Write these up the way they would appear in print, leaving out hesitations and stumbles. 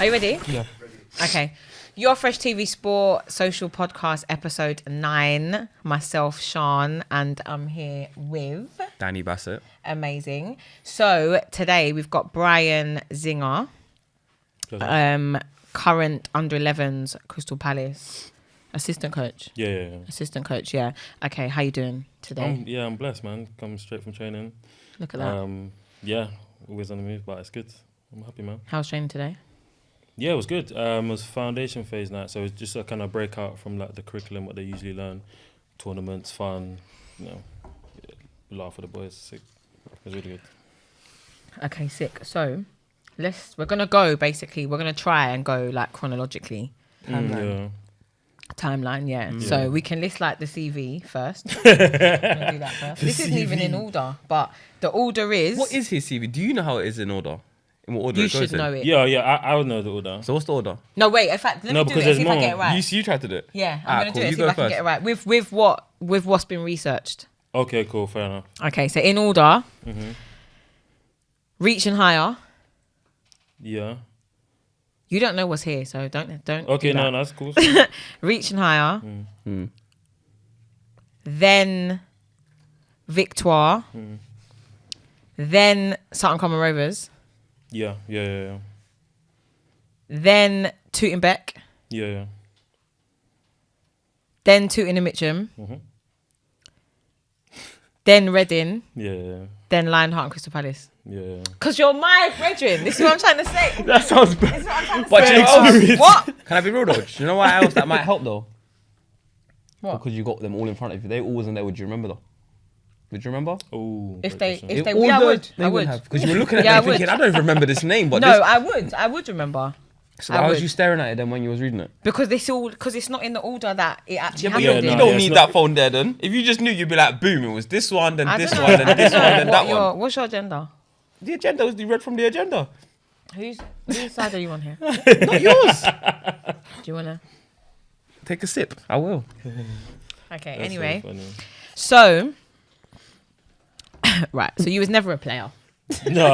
Are you ready? Yeah. Okay. Your Fresh TV Sport Social Podcast episode 9. Myself, Sian, and I'm here with Danny Bassett. Amazing. So today we've got Bryan Nzinga, current under 11s Crystal Palace assistant coach. Yeah. Assistant coach. Yeah. Okay. How you doing today? I'm blessed, man. Come straight from training. Look at that. Yeah, always on the move, but it's good. I'm happy, man. How's training today? Yeah, it was good. It was foundation phase night, so it's just a kind of breakout from like the curriculum, what they usually learn, tournaments, fun, laugh for the boys. Sick. It was really good. Okay, sick. So we're gonna try and go like chronologically. Timeline, yeah. So we can list like the CV first. We're gonna do that first. This isn't even in order, but the order is. What is his CV? Do you know how it is in order? In what order You it goes should know it. Yeah, I would know the order. So what's the order? No, wait. In fact, let me do because it. there's See if I more. get it right. You tried to do it. Yeah, I'm gonna do it. You See if go I can first. get it right with what's been researched. Okay, cool, fair enough. Okay, so in order, reaching higher. Yeah. You don't know what's here, so don't. Okay, do that. no, that's cool. Reaching higher. Then Victoire. Then Sutton Common Rovers. Yeah. Then Tooting Beck. Yeah. Then Tooting and Mitcham. Then Reading. Yeah. Then Lionheart and Crystal Palace. Yeah. Because you're my brethren. This is what I'm trying to say. That sounds bad. This is what I'm trying to But say. you experience. What? Can I be real though? Do you know why else that might help though? What? Because you got them all in front of you. They all wasn't there. Would you remember though? Would you remember? Oh. If they, All yeah, I the- would. They I would would. have. Because you were looking at Yeah, I them thinking, would. I don't even remember this name. But No, this, I would remember. so I why was would. you staring at it then when you was reading it? Because it's not in the order that it actually But happened you in. don't it's need not- that phone there then. If you just knew, you'd be like, boom, it was this one, then I this don't one, know. then I this don't one, know then what that one. What's your agenda? The agenda was you read from the agenda. Whose side are you on here? Not yours. Do you wanna? Take a sip. I will. Okay. That's Anyway, so funny. so right. So you was never a player. No.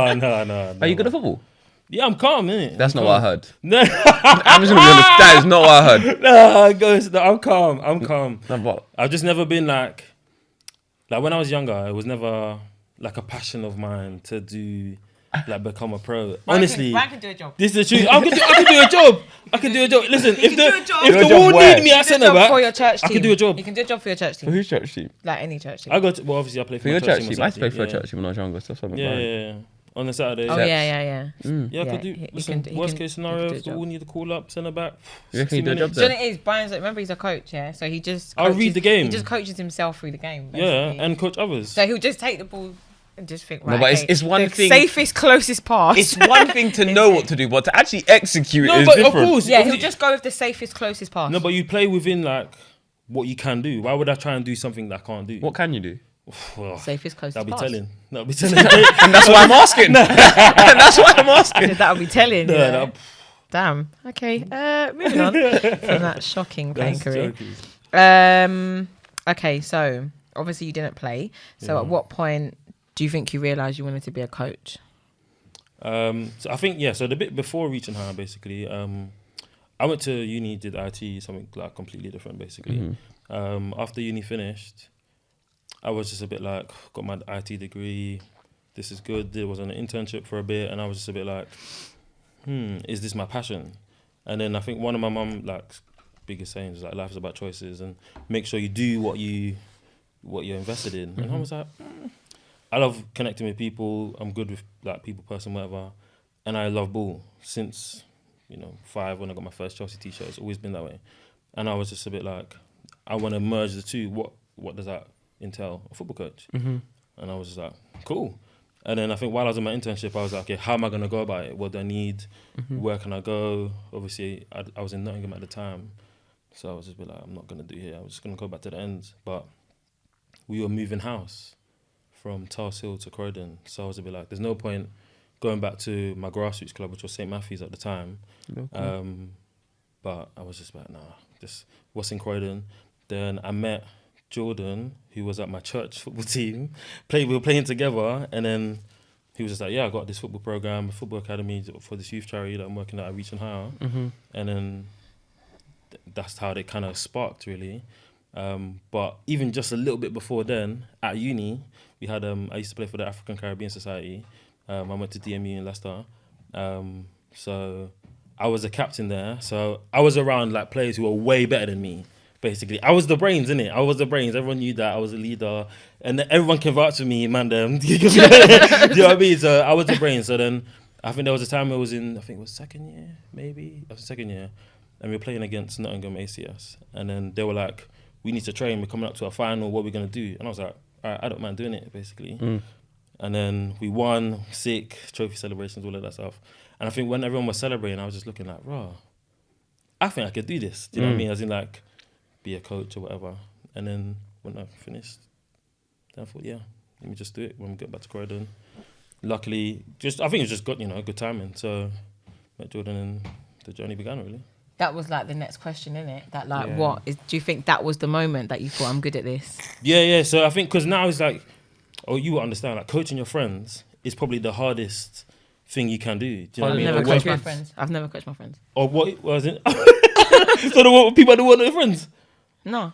Are you good at football? Yeah, I'm calm, innit? That's not what I heard. No, I'm just gonna be honest. That is not what I heard. no, I'm calm. No, but I've just never been like when I was younger, it was never like a passion of mine to do become a pro. Honestly, Bryan can do a job. this is the truth. I can do a job. I can do a job. Listen, You can do a job. if Do a the job wall where? need me at Do a centre job back, for your church team. I can do a job. You can do a job for your church for team, whose church team? like any church team. I got to, well, obviously I play for, For my your church team. team. I used to play for a church team when I was younger. So that's what I'm Yeah, saying. yeah, yeah. On the Saturday. Oh Church. yeah. Yeah, I could do. he Listen, can- he worst can- case he can scenario, do a if the job. wall need to call up, centre back. You reckon you do a 60 job minutes. Do you there? know what it is? Brian's remember he's a coach, yeah. So he just I'll read the game. He just coaches himself through the game. Yeah, basically. and coach others. So he'll just take the ball and just think, No, right, but okay, it's one the thing- safest, closest pass. It's one thing to know what to do, but to actually execute No, is but different. of course. yeah, obviously- he'll just go with the safest, closest pass. No, but you play within like what you can do. Why would I try and do something that I can't do? What can you do? Well, Safest, closest that'll be pass. telling. That'll be telling. And that's why I'm asking. That's why I'm asking. That'll be telling. No, yeah. that'll- Damn. Okay. Moving on from that shocking playing That's career. joking. Okay, so obviously you didn't play. So at what point do you think you realised you wanted to be a coach? So I think so the bit before reaching high, basically, I went to uni, did IT, something like completely different, basically. After uni finished, I was just a bit like, got my IT degree, this is good. There was an internship for a bit, and I was just a bit like, is this my passion? And then I think one of my mum biggest sayings is like, life is about choices, and make sure you do what you're invested in. And I was like, I love connecting with people. I'm good with like people, person, whatever. And I love ball since 5 when I got my first Chelsea t-shirt. It's always been that way. And I was just a bit like, I want to merge the two. What does that entail? A football coach. And I was just like, cool. And then I think while I was in my internship, I was like, okay, how am I going to go about it? What do I need? Where can I go? Obviously, I was in Nottingham at the time. So I was just a bit like, I'm not going to do here. I was just going to go back to the ends. But we were moving house from Tulse Hill to Croydon. So I was a bit like, there's no point going back to my grassroots club, which was St. Matthew's at the time. But I was just like, nah, just what's in Croydon? Then I met Jordan, who was at my church football team. We were playing together, and then he was just like, yeah, I got this football program, a football academy for this youth charity that I'm working at Reach and Higher. And then that's how they kind of sparked, really. But even just a little bit before then, at uni, we had I used to play for the African Caribbean Society. I went to DMU in Leicester. So I was a captain there. So I was around like players who were way better than me. Basically, I was the brains, innit? I was the brains. Everyone knew that I was a leader, and everyone can vouch for me, man. Do you know what I mean? So I was the brains. So then I think there was a time I was in, I think it was second year, maybe. I was second year, and we were playing against Nottingham ACS, and then they were like, "We need to train. We're coming up to a final. What are we gonna do?" And I was like, "All right, I don't mind doing it," basically. And then we won, sick trophy celebrations, all of that stuff. And I think when everyone was celebrating, I was just looking like, "Raw, I think I could do this." Do you know what I mean? As in like, be a coach or whatever. And then when I finished, then I thought, yeah, let me just do it when we get back to Croydon. Luckily, I think it just got, good timing. So met Jordan and the journey began, really. That was like the next question, innit? That like, do you think that was the moment that you thought, I'm good at this? Yeah. So I think, because now it's like, you will understand, like coaching your friends is probably the hardest thing you can do. Do you know what I mean? I've never coached my friends. I've never coached my friends. Or what was it? So people that want their friends? No.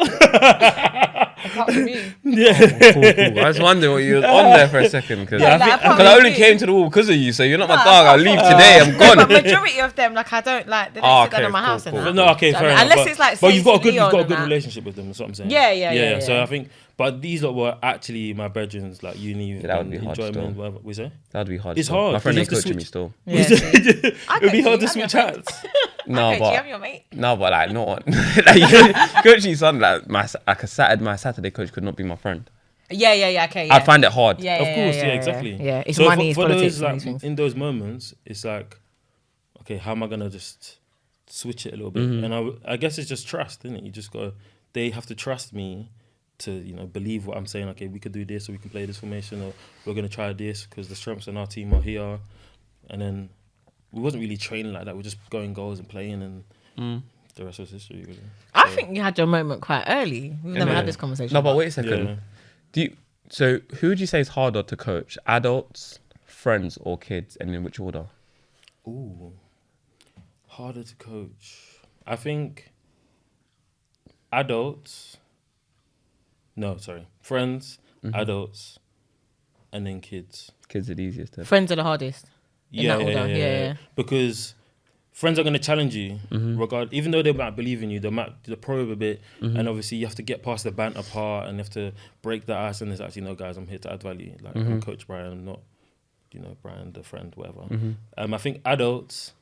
Apart from you. Yeah. Cool. I was wondering what you were on there for a second, because I only came to the wall because of you, so you're not my dog. I'll leave today, I'm gone. But majority of them, like, I don't like, they don't sit down in my house and that. No, okay, fair enough. Unless it's like, but you've got a good relationship with them, that's what I'm saying. Yeah. So I think, but these lot were actually my brethrens, like uni, that would be hard enjoyment, whatever we say. That'd be hard. It's hard. My friend ain't coaching me still. Yeah, it'd be hard to switch hats. No, but I'm your mate. No, but like not like coaching son, like my Saturday coach could not be my friend. Yeah, okay. I'd find it hard. Yeah, of course, exactly. Yeah, it's so money, it's for politics. those, like, in those moments, it's like, okay, how am I gonna just switch it a little bit? And I guess it's just trust, isn't it? You just got, they have to trust me to believe what I'm saying. Okay, we could do this, or we can play this formation, or we're gonna try this because the strengths in our team are here. And then we wasn't really training like that. We're just going goals and playing, and the rest was history. Really. I think you had your moment quite early. We've never had this conversation. No, but wait a second. Yeah. So who would you say is harder to coach? Adults, friends, or kids? And in which order? Ooh, harder to coach. I think adults. No, sorry. Friends, adults, and then kids. Kids are the easiest. Friends are the hardest. Yeah. Because friends are going to challenge you, even though they might believe in you, they might probe a bit, and obviously you have to get past the banter part, and you have to break the ice, and there's actually, no, guys, I'm here to add value. Like, I'm Coach Bryan, I'm not, Bryan the friend, whatever. I think adults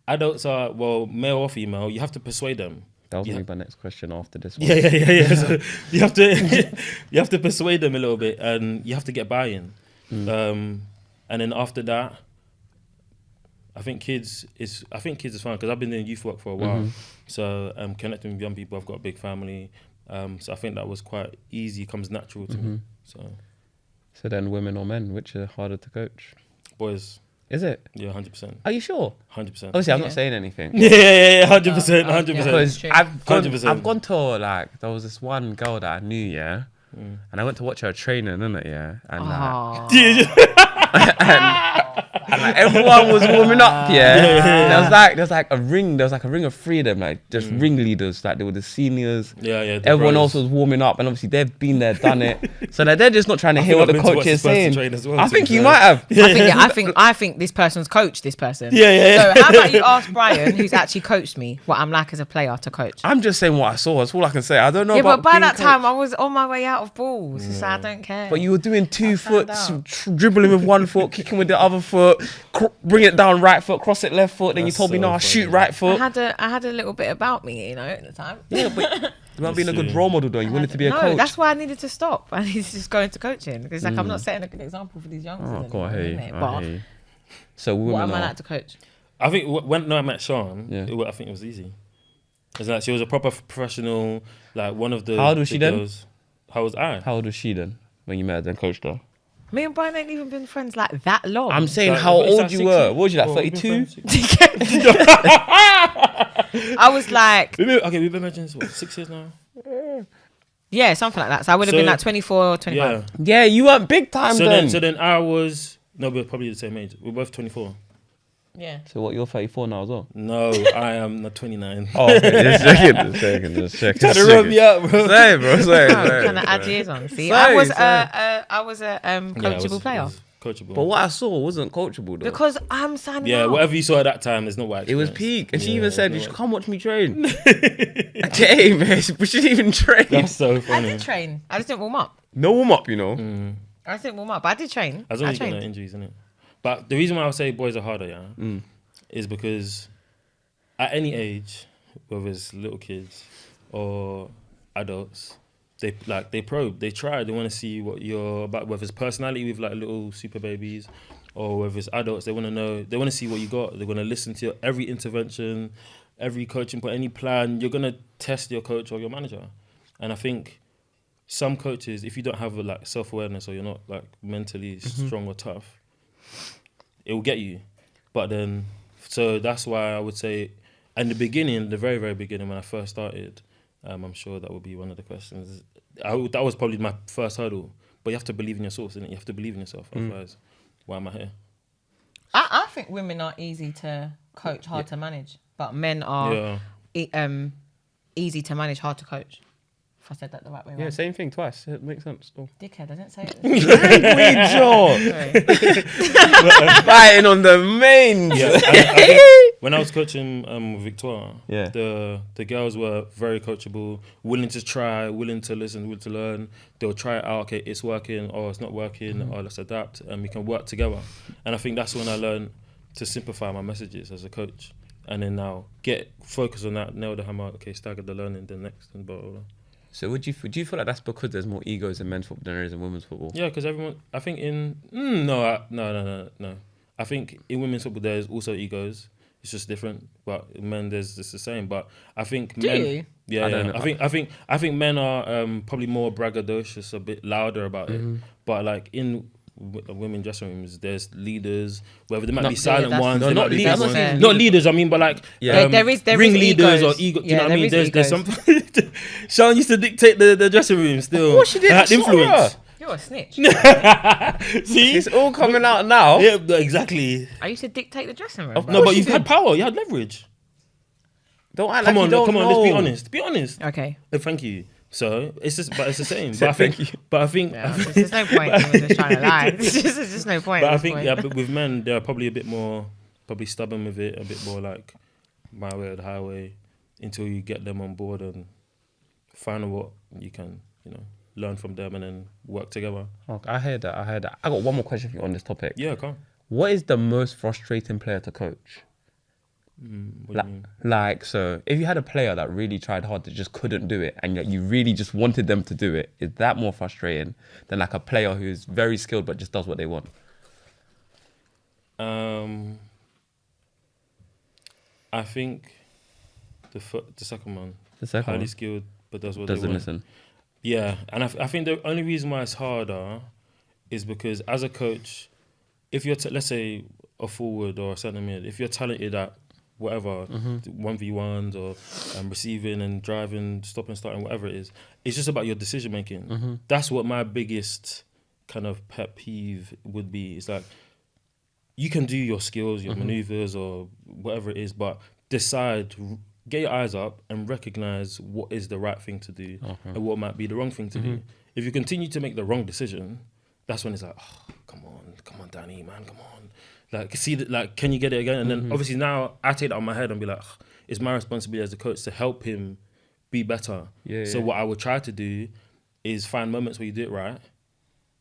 are, well, male or female, you have to persuade them. That was going to be my next question after this one. Yeah. So you have to persuade them a little bit, and you have to get buy-in. And then after that, I think kids is fun, because I've been doing youth work for a while. So connecting with young people, I've got a big family. So I think that was quite easy, comes natural to me. So then women or men, which are harder to coach? Boys. Is it? Yeah, 100%. Are you sure? 100%. Obviously, I'm not saying anything. Yeah, 100%, 100%. Because I've 100%. gone to, like, there was this one girl that I knew, and I went to watch her training, innit, and like, everyone was warming up, There was like a ring of three of them, like just ringleaders, like they were the seniors. Everyone else was warming up, and obviously they've been there, done it. So like, they're just not trying to hear what the coach is saying. Well, I think you might have. I think this person's coached this person. Yeah. So how about you ask Bryan, who's actually coached me, what I'm like as a player to coach? I'm just saying what I saw. That's all I can say. I don't know. But by that coached. time I was on my way out of balls, so I don't care. But you were doing 2 foot, dribbling with 1 foot, kicking with the other foot, bring it down right foot, cross it left foot. Then That's you told me, so no, funny. shoot right foot. I had a little bit about me, at the time. Yeah, but you weren't being a good role model though. You wanted to be a coach. No, that's why I needed to stop. I needed to just go into coaching, because I'm not setting a good example for these youngsters. Oh God, I hear you. So what am I like to coach? I think when I met Sian, I think it was easy. It's like she was a proper professional, like one of the. How old was she then? Girls. How was I? How old was she then when you met her then coached her? Me and Bryan ain't even been friends like that long. I'm saying Like, how it's old like you 16. were. What was you, like, Well, 32? I was like... We've been married since, 6 years now? Yeah, something like that. So I would have been like 24 or 25. Yeah, you weren't big time then. So then I was... No, we're probably the same age. We're both 24. Yeah. So what, you're 34 now as well? No, I am not 29. Oh, okay. Just checking. Trying to rub me up, bro. Say, bro. Trying to add years on. See, I was a coachable player. Coachable. But what I saw wasn't coachable though. Because I'm signing Yeah, out. whatever you saw at that time is not what I It was experienced. peak. And she even said, you should come watch me train. Okay, man. We shouldn't even train. That's so I funny. did train. I just didn't warm up. No warm up, you know. I just didn't warm up. But I did train. As long as you get no injuries, isn't it? But the reason why I would say boys are harder, is because at any age, whether it's little kids or adults, they probe, they try, they want to see what you're about, whether it's personality with like little super babies or whether it's adults, they want to know, they want to see what you got. They're going to listen to every intervention, every coaching point, any plan. You're going to test your coach or your manager. And I think some coaches, if you don't have like self-awareness or you're not like mentally strong or tough, it will get you. But then, so that's why I would say, in the beginning, the very, very beginning, when I first started, I'm sure that would be one of the questions. That was probably my first hurdle. But you have to believe in your source, innit? You have to believe in yourself. Otherwise, why am I here? I think women are easy to coach, hard to manage. But men are easy to manage, hard to coach. If I said that the right way. Yeah, same thing twice. It makes sense. Dickhead, I didn't say it. Fighting on the mains. Yeah, I think when I was coaching Victoria, the girls were very coachable, willing to try, willing to listen, willing to learn. They'll try it out. Okay, it's working, or it's not working, or let's adapt, and we can work together. And I think that's when I learned to simplify my messages as a coach, and then now focus on that, nail the hammer. Okay, stagger the learning, then next, and blah blah blah. So would you feel like that's because there's more egos in men's football than there is in women's football? Yeah, because everyone, I think no. I think in women's football there's also egos. It's just different. But in men, it's the same. But I think men. Yeah, I think men are probably more braggadocious, a bit louder about it. But like in women dressing rooms, there's leaders, whether they might be silent ones, not leaders. Not leaders. I mean, but like there is ringleaders egos. or ego. You know what I mean? There's some. Sean used to dictate the dressing room. Still, of course she did. Had influence. You're a snitch. See, it's all coming out now. Yeah, exactly. I used to dictate the dressing room. No, but you've had power. You had leverage. Don't act like you don't come on. know. Let's be honest. Be honest. Okay. Thank you. So it's the same. But I think there's no point in just trying to lie. There's just no point. But I think but with men, they're probably a bit more stubborn with it, a bit more like my way or the highway, until you get them on board and find what you can, learn from them and then work together. Okay, I heard that. I got one more question for you on this topic. Yeah, come. What is the most frustrating player to coach? What do you mean? Like, so if you had a player that really tried hard that just couldn't do it, and you really just wanted them to do it, is that more frustrating than like a player who's very skilled but just does what they want? I think the second one. The second highly one. skilled but does what Doesn't they want. listen. Yeah, and I think the only reason why it's harder is because as a coach, if you're let's say a forward or a centre mid, if you're talented at whatever, 1v1s or receiving and driving, stopping, starting, whatever it is, it's just about your decision making. That's what my biggest kind of pet peeve would be. It's like, you can do your skills, your maneuvers or whatever it is, but decide, get your eyes up and recognize what is the right thing to do and what might be the wrong thing to do. If you continue to make the wrong decision, that's when it's like, oh, come on, Danny, man, come on. Like, see that, like, can you get it again? And then obviously now I take that on my head and be like, it's my responsibility as a coach to help him be better. So what I would try to do is find moments where you do it right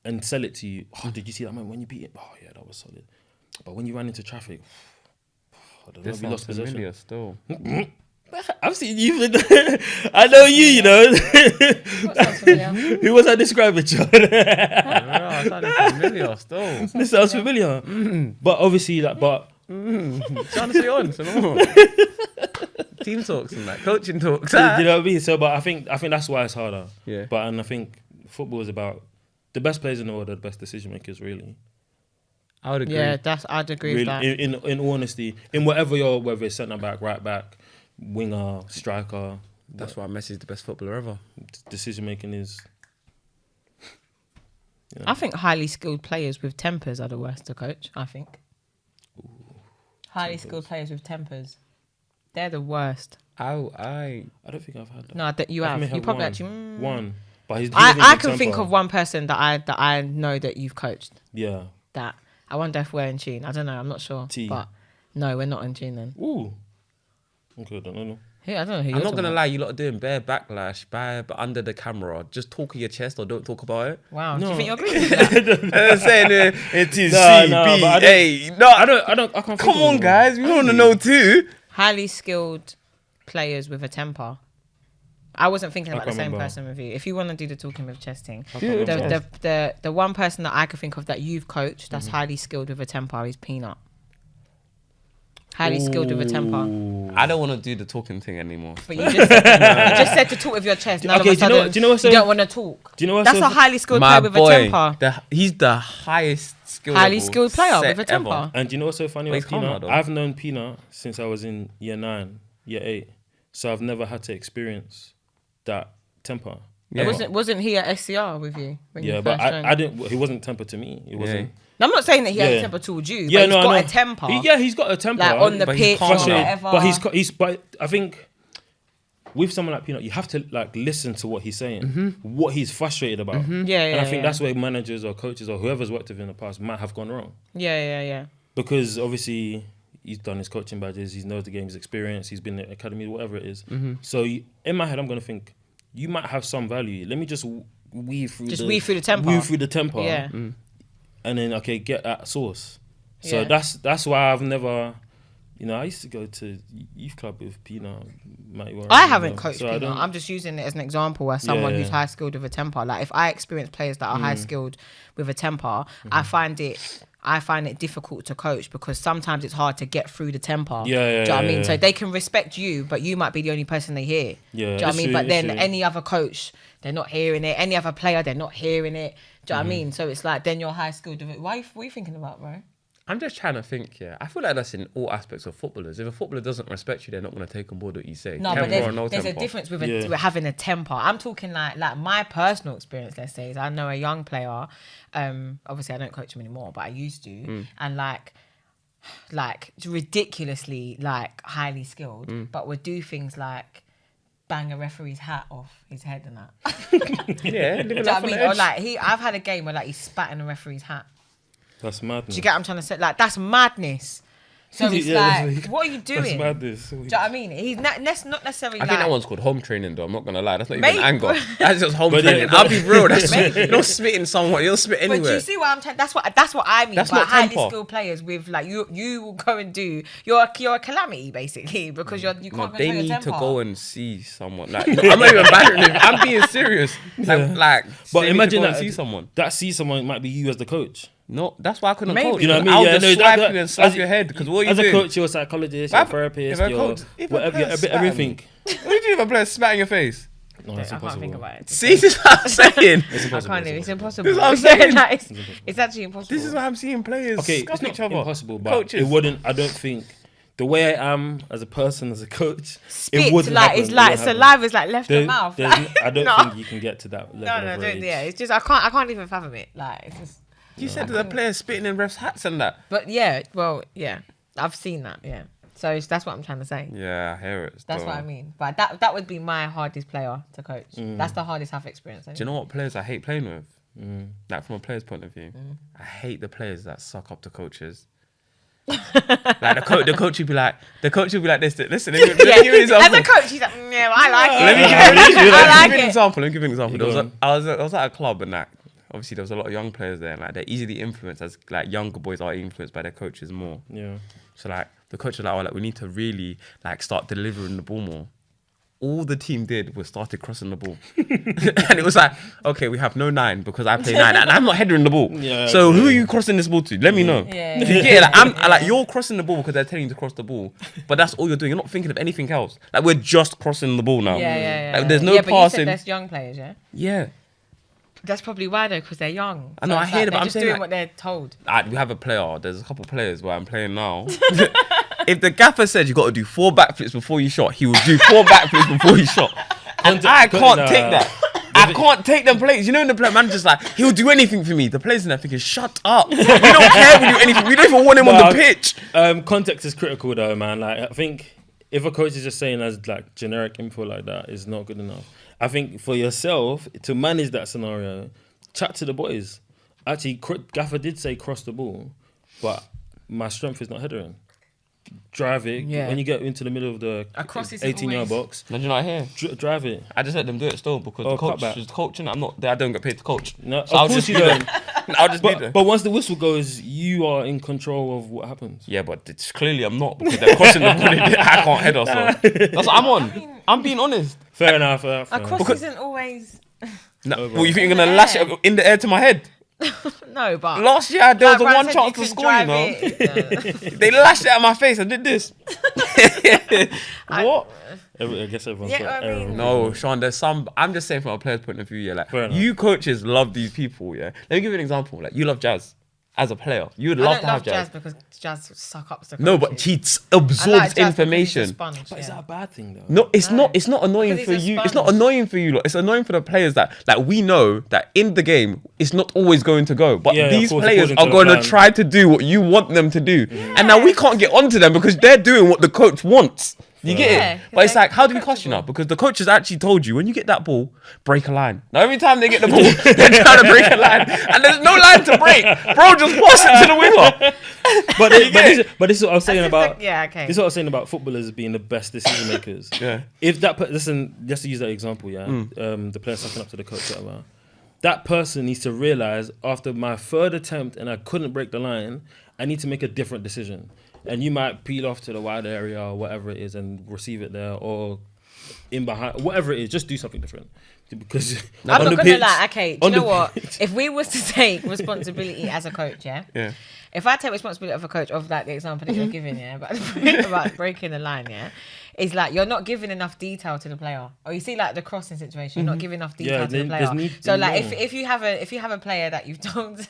and sell it to you. Oh, did you see that moment when you beat it? Oh yeah, that was solid. But when you ran into traffic, I don't know, we lost possession. Still. I've seen you. I know you know. Who was I describing, John? I sounded familiar still. This sounds familiar. But obviously, like, trying to stay on, so no. Team talks and like coaching talks. Do you know what I mean? So, but I think that's why it's harder. Yeah. But and I think football is about the best players in the world are the best decision makers, really. I would agree. Yeah, I'd agree with that. In all honesty, in whatever whether it's centre back, right back, winger, striker, That's why Messi's the best footballer ever. Decision making is. Yeah. I think highly skilled players with tempers are the worst to coach. I think. Ooh, highly skilled players with tempers, they're the worst. I don't think I've had that. No, you have. You probably actually one. But I can think of one person that I know that you've coached. Yeah. That I wonder if we're in tune. I don't know. I'm not sure. But no, we're not in tune then. Ooh. Okay, I don't know. Yeah, I don't know who I'm not gonna lie, you lot are doing bare backlash, but under the camera. Just talk of your chest or don't talk about it. Wow, do you think you're good with that? I'm saying it is CBA. No, I can't. Come on, guys, we want to know too. Highly skilled players with a temper. I wasn't thinking about the same person with you. If you want to do the talking with chest thing, the one person that I could think of that you've coached that's highly skilled with a temper is Peanut. Highly skilled with a temper. I don't want to do the talking thing anymore. But you just said to talk with your chest. None of a sudden, do you know what's so, you don't want to talk. Do you know what's That's a highly skilled player with a temper. He's the highest skilled highly skilled player with a temper. Ever. And do you know what's so funny about Peanut? I've known Peanut since I was in year 9, year 8. So I've never had to experience that temper. Yeah. Wasn't he at SCR with you? When you but I didn't. He wasn't tempered to me. He wasn't. I'm not saying that he had a temper towards you, but he's got a temper. He's got a temper. Like on the pitch or whatever. But I think with someone like Peanut, you have to like listen to what he's saying, what he's frustrated about. And I think that's where managers or coaches or whoever's worked with him in the past might have gone wrong. Yeah. Because obviously he's done his coaching badges, he knows the game's experience, he's been in the academy, whatever it is. So in my head, I'm going to think, you might have some value. Let me just weave through the temper. Yeah. And then get that source. So that's why I've never, I used to go to youth club with Peanut. I haven't coached Peanut. I'm just using it as an example as someone who's high skilled with a temper. Like if I experience players that are high skilled with a temper, I find it difficult to coach because sometimes it's hard to get through the temper. Do you know what I mean? So they can respect you, but you might be the only person they hear. Do you know what I mean? But then any other coach, they're not hearing it. Any other player, they're not hearing it. Do you know what I mean? So it's like, then you're high skilled. What are you thinking about, bro? I'm just trying to think, I feel like that's in all aspects of footballers. If a footballer doesn't respect you, they're not going to take on board what you say. No, but there's a difference with having a temper. I'm talking like my personal experience, let's say, is I know a young player. Obviously, I don't coach him anymore, but I used to. And like ridiculously, highly skilled, but would do things like bang a referee's hat off his head and that. Do you know what I mean? Or I've had a game where he spat in a referee's hat. That's madness. Do you get what I'm trying to say? That's madness. So it's what are you doing? That's madness. Do you know what I mean? He's not necessarily. I think that one's called home training, though. I'm not gonna lie. That's not even anger. That's just home training. I'll be real. You're not spitting someone. You'll spit anywhere. But do you see what I'm saying? That's what I mean. That's by highly skilled players with you will go and do. You're a calamity basically because you can't. They need to go and see someone. I'm not even battering him. I'm being serious. But imagine that see someone. That see someone might be you as the coach. No, that's why I couldn't coach. You know what I mean? I'll just swipe you and slap your head because what are you doing? As a coach, you're a psychologist, you're a therapist, you're whatever, you're a bit everything. What do you do if a player spat in your face? No, it's impossible. I can't think about it. See, this is what I'm saying. It's impossible. This is what I'm saying. It's actually impossible. This is what I'm seeing players. Okay, it's not impossible, but coaches. It wouldn't. I don't think the way I am as a person, as a coach, spit it wouldn't happen. It's like saliva's left the mouth. I don't think you can get to that level of rage. It's just I can't even fathom it. It's just. You said that the players spitting in refs' hats and that. But I've seen that. Yeah, so that's what I'm trying to say. Yeah, I hear it. That's what I mean. But that would be my hardest player to coach. That's the hardest I've experienced. Do you know what players I hate playing with? Like from a player's point of view, I hate the players that suck up to coaches. The coach would be like this. Listen, let me give you an example. As a coach, he's like, I like it. Let me give you an example. I was at a club and that. Obviously, there was a lot of young players there, and they're easily influenced as younger boys are influenced by their coaches more. Yeah. So the coach was we need to really start delivering the ball more. All the team did was started crossing the ball, and it was okay, we have no 9 because I play 9, and I'm not heading the ball. Yeah, so who are you crossing this ball to? Let me know. Yeah. You're crossing the ball because they're telling you to cross the ball, but that's all you're doing. You're not thinking of anything else. We're just crossing the ball now. Yeah. There's no passing. But you said there's young players, yeah. Yeah. That's probably why though, because they're young. I know, I hear it, but I'm just saying doing what they're told. We have a player. There's a couple of players where I'm playing now. if the gaffer said you got to do 4 backflips before you shot, he will do 4 backflips before he shot. And I can't take that. I can't take them plays. You know, when the manager's like, he'll do anything for me. The players in there thinking, shut up. We don't care if we do anything. We don't even want him on the pitch. Context is critical though, man. Like, I think if a coach is just saying as like generic info like that is not good enough. I think for yourself to manage that scenario, chat to the boys. Actually, Gaffer did say cross the ball, but my strength is not headering. Drive it. Yeah. When you get into the middle of the 18-yard box. No, you're not here. Drive it. I just let them do it still because the coach is coaching. I don't get paid to coach. No, so of course you don't. I'll just be there. But once the whistle goes, you are in control of what happens. Yeah, but it's clearly I'm not because they're crossing the ball. I can't head or so. That's what I'm on. I'm being honest. Fair enough. A cross isn't always. No, well, you think you're gonna lash it in the air to my head? No, but last year there was a one chance to score. You know, they lashed it at my face. I did this. What? I guess everyone's got error. No, Sean. There's some. I'm just saying from a player's point of view. Yeah, like you coaches love these people. Yeah. Let me give you an example. Like you love Jazz as a player. You would love to have Jazz because Jazz suck up. No, but she absorbs information. But is that a bad thing though? No, it's not. It's not annoying for you. It's not annoying for you. It's annoying for the players that like we know that in the game it's not always going to go. But these players are going to try to do what you want them to do, and now we can't get onto them because they're doing what the coach wants. You get it? But it's like, how do we cost you now? Because the coach has actually told you, when you get that ball, break a line. Now, every time they get the ball, they're trying to break a line. And there's no line to break. Bro, just pass it to the winger. But this is what I was saying about... okay. This is what I was saying about footballers being the best decision makers. Yeah. If that... Listen, just to use that example, the player sucking up to the coach, whatever. That person needs to realise, after my third attempt and I couldn't break the line, I need to make a different decision. And you might peel off to the wide area or whatever it is and receive it there, or in behind, whatever it is, just do something different. Because I'm not gonna lie. Okay, do you know what? If we was to take responsibility as a coach, yeah. If I take responsibility of a coach of like the example that you're giving, about breaking the line, it's like you're not giving enough detail to the player. Or you see like the crossing situation, you're not giving enough detail to the player. So like if you have a player that you've told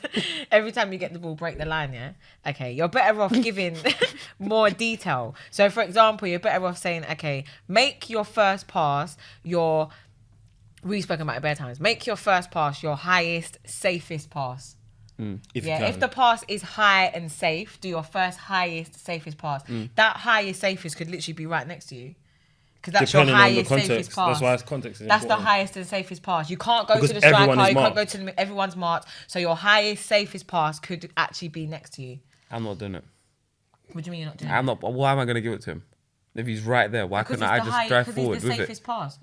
every time you get the ball, break the line, okay, you're better off giving more detail. So for example, you're better off saying, okay, make your first pass we've spoken about it bare times. Make your first pass your highest, safest pass. If the pass is high and safe, do your first highest, safest pass. That highest, safest could literally be right next to you. Because that's your highest, safest pass. That's why it's context is That's important. The highest and safest pass. You can't go to the striker, you can't go to everyone's marked. So your highest, safest pass could actually be next to you. I'm not doing it. What do you mean you're not doing it? I'm not. Why am I going to give it to him? If he's right there, why couldn't I just drive forward with it? Because it's the safest pass.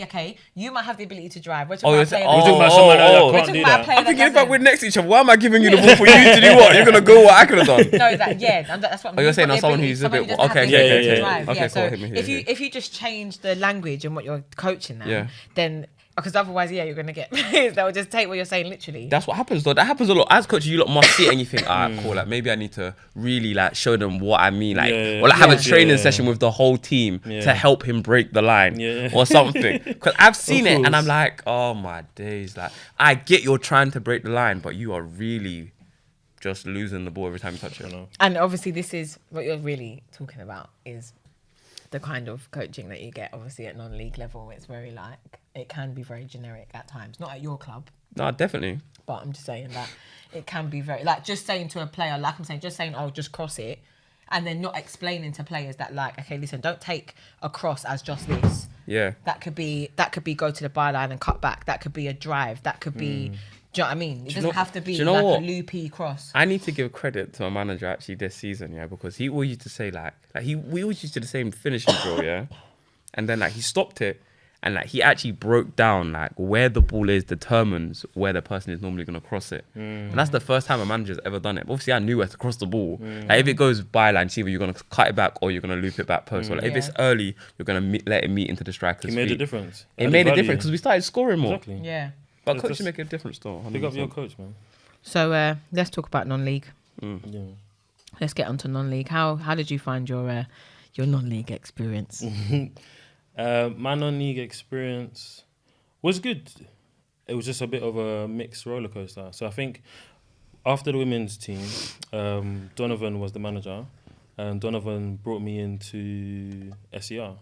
Okay. You might have the ability to drive. We're talking about a player that I'm thinking if we're next to each other, why am I giving you the ball for you to do what? You're going to go what I could have done. No, that's what I'm you're saying someone who's a bit... Okay. So if you just change the language and what you're coaching now, then... Because otherwise, you're going to get players that will just take what you're saying literally. That's what happens, though. That happens a lot. As coaches, you lot must see it and you think, cool, like maybe I need to really like show them what I mean. Like, or like have a training session with the whole team to help him break the line or something. Because I've seen it and I'm like, oh my days. Like, I get you're trying to break the line, but you are really just losing the ball every time you touch it. And obviously, this is what you're really talking about is the kind of coaching that you get obviously at non-league level. It's very like, it can be very generic at times. Not at your club. No, definitely. But I'm just saying that it can be very, like just saying to a player, like I'm saying, just saying, oh, just cross it. And then not explaining to players that like, okay, listen, don't take a cross as just this. Yeah. That could be go to the byline and cut back. That could be a drive. That could be... Do you know what I mean? It doesn't have to be like a loopy cross. I need to give credit to my manager actually this season, because he always used to say we always used to do the same finishing drill, and then like he stopped it, and like he actually broke down like where the ball is determines where the person is normally going to cross it, and that's the first time a manager's ever done it. But obviously, I knew where to cross the ball. Like if it goes byline, it's either you're going to cut it back or you're going to loop it back post. Or like if it's early, you're going to let it meet into the striker's feet. It made a difference. It made a difference because we started scoring more. Exactly. Yeah. But coach should make a difference though. Pick up your coach, man. So let's talk about non-league. Let's get onto non-league. How did you find your non-league experience? My non-league experience was good. It was just a bit of a mixed roller coaster. So I think after the women's team, Donovan was the manager. and Donovan brought me into SER.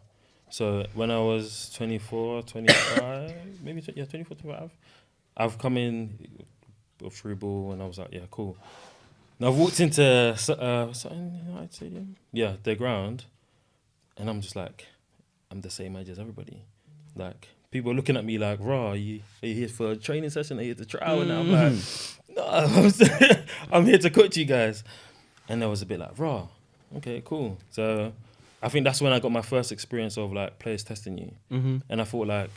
So when I was 24, 25, maybe 24, 25, I've come in through ball and I was like, yeah, cool. Now I've walked into United Stadium, their ground, and I'm just like, I'm the same age as everybody. Like, people are looking at me like, "Raw, are you here for a training session? Are you here to trial?" And I'm like, "No, I'm here to coach you guys." And I was a bit like, "Raw, okay, cool." So I think that's when I got my first experience of like players testing you, and I thought like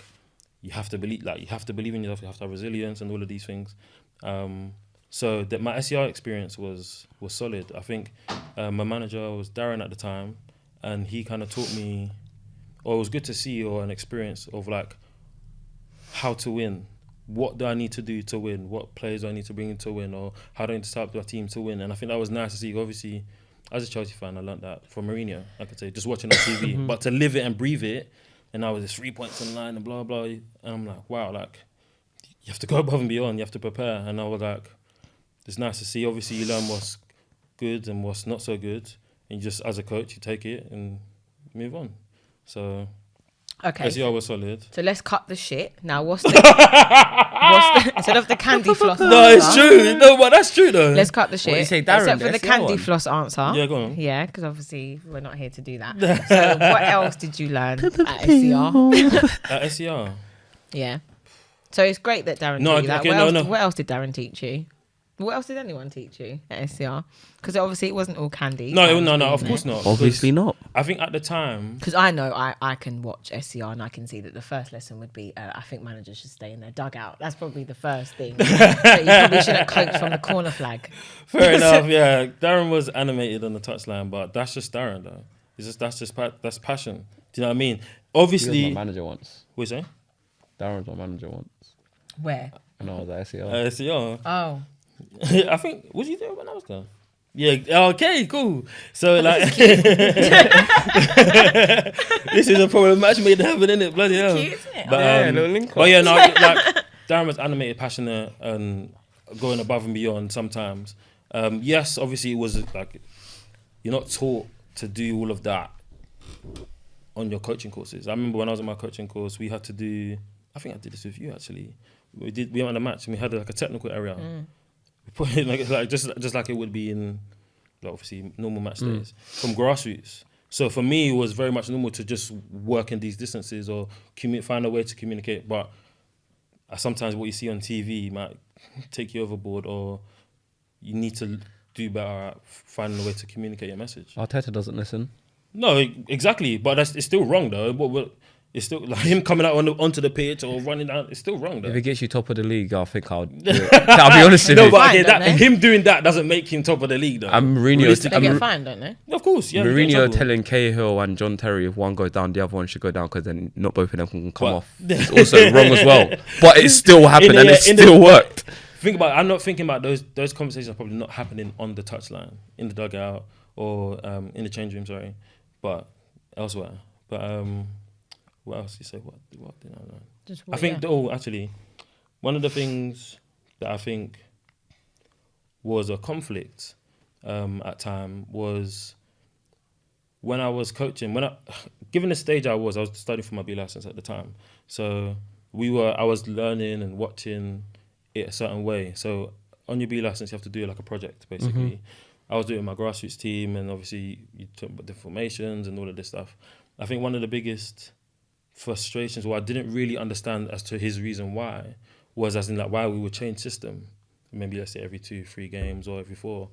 you have to believe in yourself, you have to have resilience and all of these things. So that my SER experience was solid. I think my manager was Darren at the time, and he kind of taught me, or it was good to see, or an experience of like how to win. What do I need to do to win? What players do I need to bring in to win? Or how do I need to set up my team to win? And I think that was nice to see. Obviously, as a Chelsea fan, I learned that from Mourinho, I could say, just watching on TV. But to live it and breathe it, and I was just 3 points in line and blah, blah. And I'm like, wow, like, you have to go above and beyond. You have to prepare. And I was like, it's nice to see. Obviously, you learn what's good and what's not so good. And you just, as a coach, you take it and move on. So, okay. SER was solid. So let's cut the shit. Now, what's the instead of the candy floss No, answer, it's true. No, but that's true though. let's cut the shit. What you say, Darren, except for the SER candy one? floss answer. Yeah, go on. Yeah, because obviously we're not here to do that. So what else did you learn at SER? At SER? Yeah. So it's great that Darren taught you that. What else did Darren teach you? What else did anyone teach you at SCR? Because obviously it wasn't all candy. No, of course not. Obviously not. I think at the time... Because I know I can watch SCR and I can see that the first lesson would be, I think managers should stay in their dugout. That's probably the first thing. So you probably shouldn't coach from the corner flag. Fair enough, yeah. Darren was animated on the touchline, but that's just Darren, though. That's passion. Do you know what I mean? Obviously... He was my manager once. What you say? Darren was my manager once. Where? And I was at SER. SER? Oh. I think, what did you do when I was there? Yeah, okay, cool. So, like, this is a problem match made to happen, innit? Bloody hell. Cute, isn't it? But yeah, no, like, Darren was animated, passionate, and going above and beyond sometimes. Yes, obviously, it was like, you're not taught to do all of that on your coaching courses. I remember when I was on my coaching course, we had to do, I think I did this with you actually. We went on a match and we had like a technical area. We put it like just like it would be in, like, obviously normal match days from Grassroots. So for me, it was very much normal to just work in these distances or find a way to communicate. But sometimes what you see on TV might take you overboard, or you need to do better at finding a way to communicate your message. Arteta doesn't listen. No, exactly. But it's still wrong though. It's still like him coming out onto the pitch or running down. It's still wrong though. If it gets you top of the league, I think I'll do it. I'll be honest with you. No, but him doing that doesn't make him top of the league though. They get fined, don't they? Of course, yeah. Mourinho telling Cahill and John Terry if one goes down, the other one should go down, because then not both of them can come off. It's also wrong as well. But it still happened and it still worked. Think about. I'm not thinking about those conversations are probably not happening on the touchline, in the dugout, or in the change room. Sorry, but elsewhere. But what else did you say? What did I learn? Actually, one of the things that I think was a conflict at time was when I was coaching. Given the stage I was studying for my B license at the time. So I was learning and watching it a certain way. So on your B license, you have to do like a project basically. I was doing my grassroots team, and obviously you talk about the formations and all of this stuff. I think one of the biggest frustrations, or I didn't really understand as to his reason why, was as in like why we would change system. Maybe let's say every 2-3 games or every 4.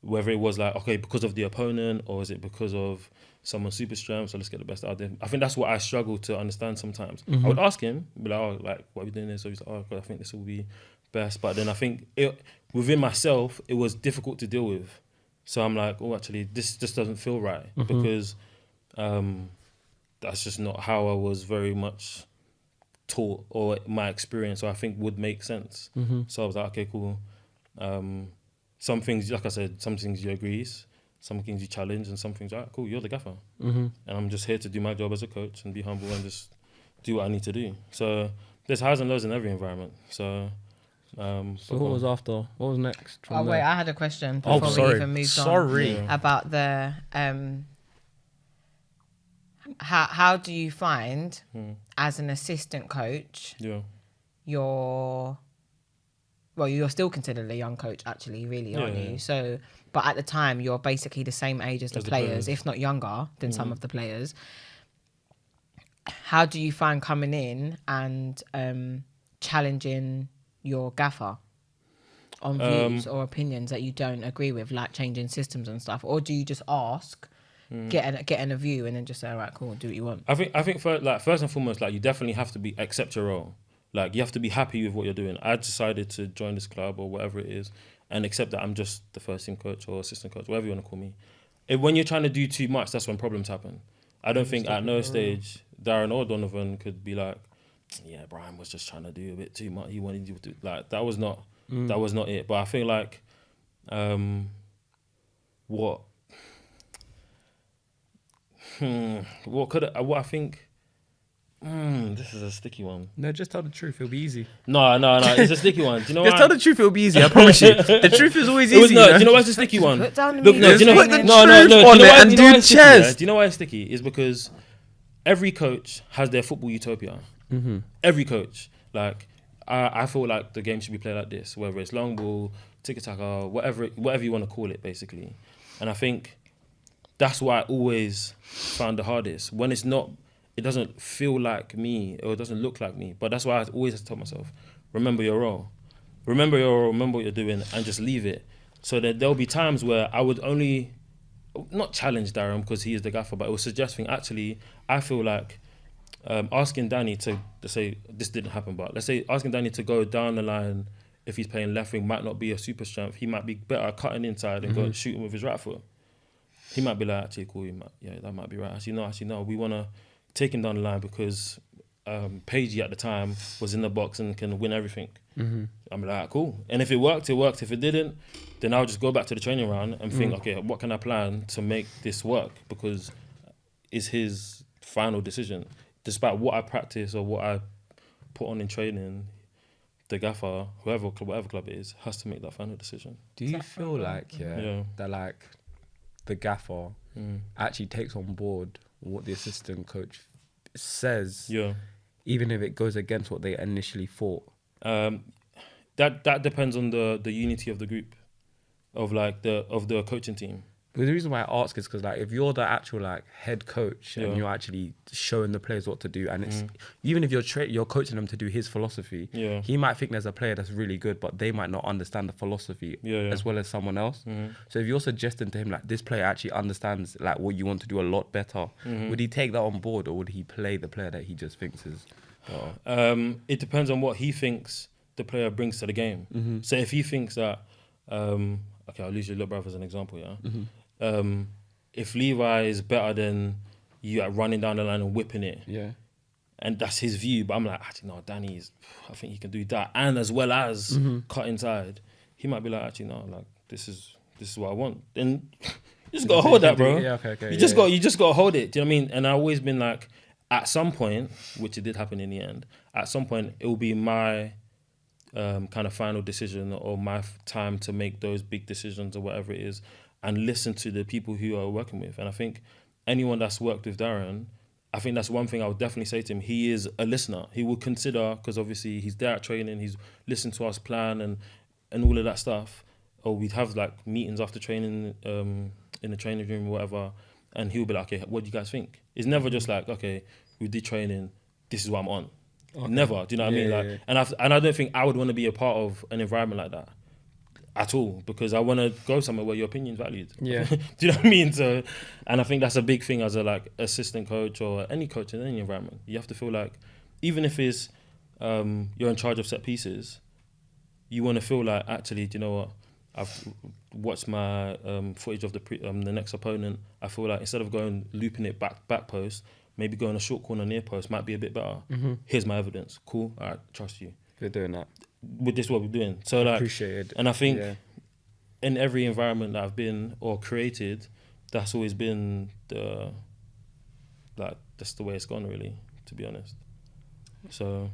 Whether it was like, okay, because of the opponent, or is it because of someone's super strength, so let's get the best out of them. I think that's what I struggle to understand sometimes. I would ask him, be like, oh, like, what are we doing this? So he's like, oh, I think this will be best. But then I think within myself, it was difficult to deal with. So I'm like, oh, actually, this just doesn't feel right, because that's just not how I was very much taught, or my experience, or I think would make sense. So I was like, okay, cool. Some things, like I said, some things you agree, some things you challenge, and some things, cool, you're the gaffer. And I'm just here to do my job as a coach and be humble and just do what I need to do. So there's highs and lows in every environment. So So what was after? What was next? Oh wait, I had a question before we even moved on. About the how do you find as an assistant coach? You're still considered a young coach, actually, really, aren't you? So, but at the time, you're basically the same age as the players, if not younger than some of the players. How do you find coming in and challenging your gaffer on views or opinions that you don't agree with, like changing systems and stuff? Or do you just ask, get a view, and then just say, all right, cool, do what you want? I think first and foremost, like, you definitely have to accept your role. Like, you have to be happy with what you're doing. I decided to join this club or whatever it is and accept that I'm just the first team coach or assistant coach, whatever you want to call me. When you're trying to do too much, that's when problems happen. I don't think at no stage Darren or Donovan could be like, yeah, Bryan was just trying to do a bit too much. He wanted you to do, like, that was not it. But I feel like what I think. This is a sticky one. No, just tell the truth. It'll be easy. No, it's a sticky one. Do you know just tell the truth. It'll be easy. I promise you. The truth is always easy. Do you know why it's a sticky one? Look, do you know why it's sticky? Is because every coach has their football utopia. Mm-hmm. Every coach, like, I feel like the game should be played like this, whether it's long ball, tiki-taka, whatever you want to call it, basically. And I think that's why I always found the hardest when it's not. It doesn't feel like me or it doesn't look like me. But that's why I always have to tell myself, remember your role. Remember what you're doing and just leave it. So that there'll be times where I would only, not challenge Darren because he is the gaffer, but it was suggesting, actually, I feel like asking Danny to say, this didn't happen, but let's say asking Danny to go down the line if he's playing left wing might not be a super strength. He might be better at cutting inside and going shooting with his right foot. He might be like, actually, cool, that might be right. Actually, no, we want to take him down the line because Pagey at the time was in the box and can win everything. Mm-hmm. I'm like, cool. And if it worked, it worked. If it didn't, then I'll just go back to the training round and think, okay, what can I plan to make this work? Because it's his final decision. Despite what I practice or what I put on in training, the gaffer, whatever club it is, has to make that final decision. Do you feel like, that like the gaffer actually takes on board what the assistant coach says, even if it goes against what they initially thought? That depends on the unity of the group, of the coaching team. But the reason why I ask is because, like, if you're the actual, like, head coach and you're actually showing the players what to do, and it's even if you're coaching them to do his philosophy, he might think there's a player that's really good, but they might not understand the philosophy as well as someone else. So if you're suggesting to him, like, this player actually understands, like, what you want to do a lot better, would he take that on board, or would he play the player that he just thinks is better? It depends on what he thinks the player brings to the game. So if he thinks that, okay, I'll use your little brother as an example, if Levi is better than you at running down the line and whipping it, and that's his view, but I'm like, actually, no, Danny I think he can do that, and as well as cut inside, he might be like, actually, no, like, this is what I want. Then you just gotta hold that, bro. You just gotta hold it. Do you know what I mean? And I've always been like, at some point, which it did happen in the end, at some point it will be my kind of final decision or my time to make those big decisions or whatever it is, and listen to the people who are working with. And I think anyone that's worked with Darren, I think that's one thing I would definitely say to him. He is a listener. He will consider, because obviously he's there at training, he's listened to us plan and all of that stuff. Or we'd have like meetings after training in the training room or whatever, and he'll be like, okay, what do you guys think? It's never just like, okay, we did training, this is what I'm on. Okay. Never, do you know what I mean? Like, and I don't think I would want to be a part of an environment like that at all, because I want to go somewhere where your opinion's valued. Do you know what I mean? So, and I think that's a big thing as a like assistant coach or any coach in any environment. You have to feel like, even if it's you're in charge of set pieces, you want to feel like, actually, do you know what? I've watched my footage of the next opponent. I feel like instead of going looping it back post, maybe going a short corner near post might be a bit better. Here's my evidence. Cool. All right, trust you. They're doing that. With this, what we're doing. So like, appreciated. And I think in every environment that I've been or created, that's always been that's the way it's gone, really, to be honest. So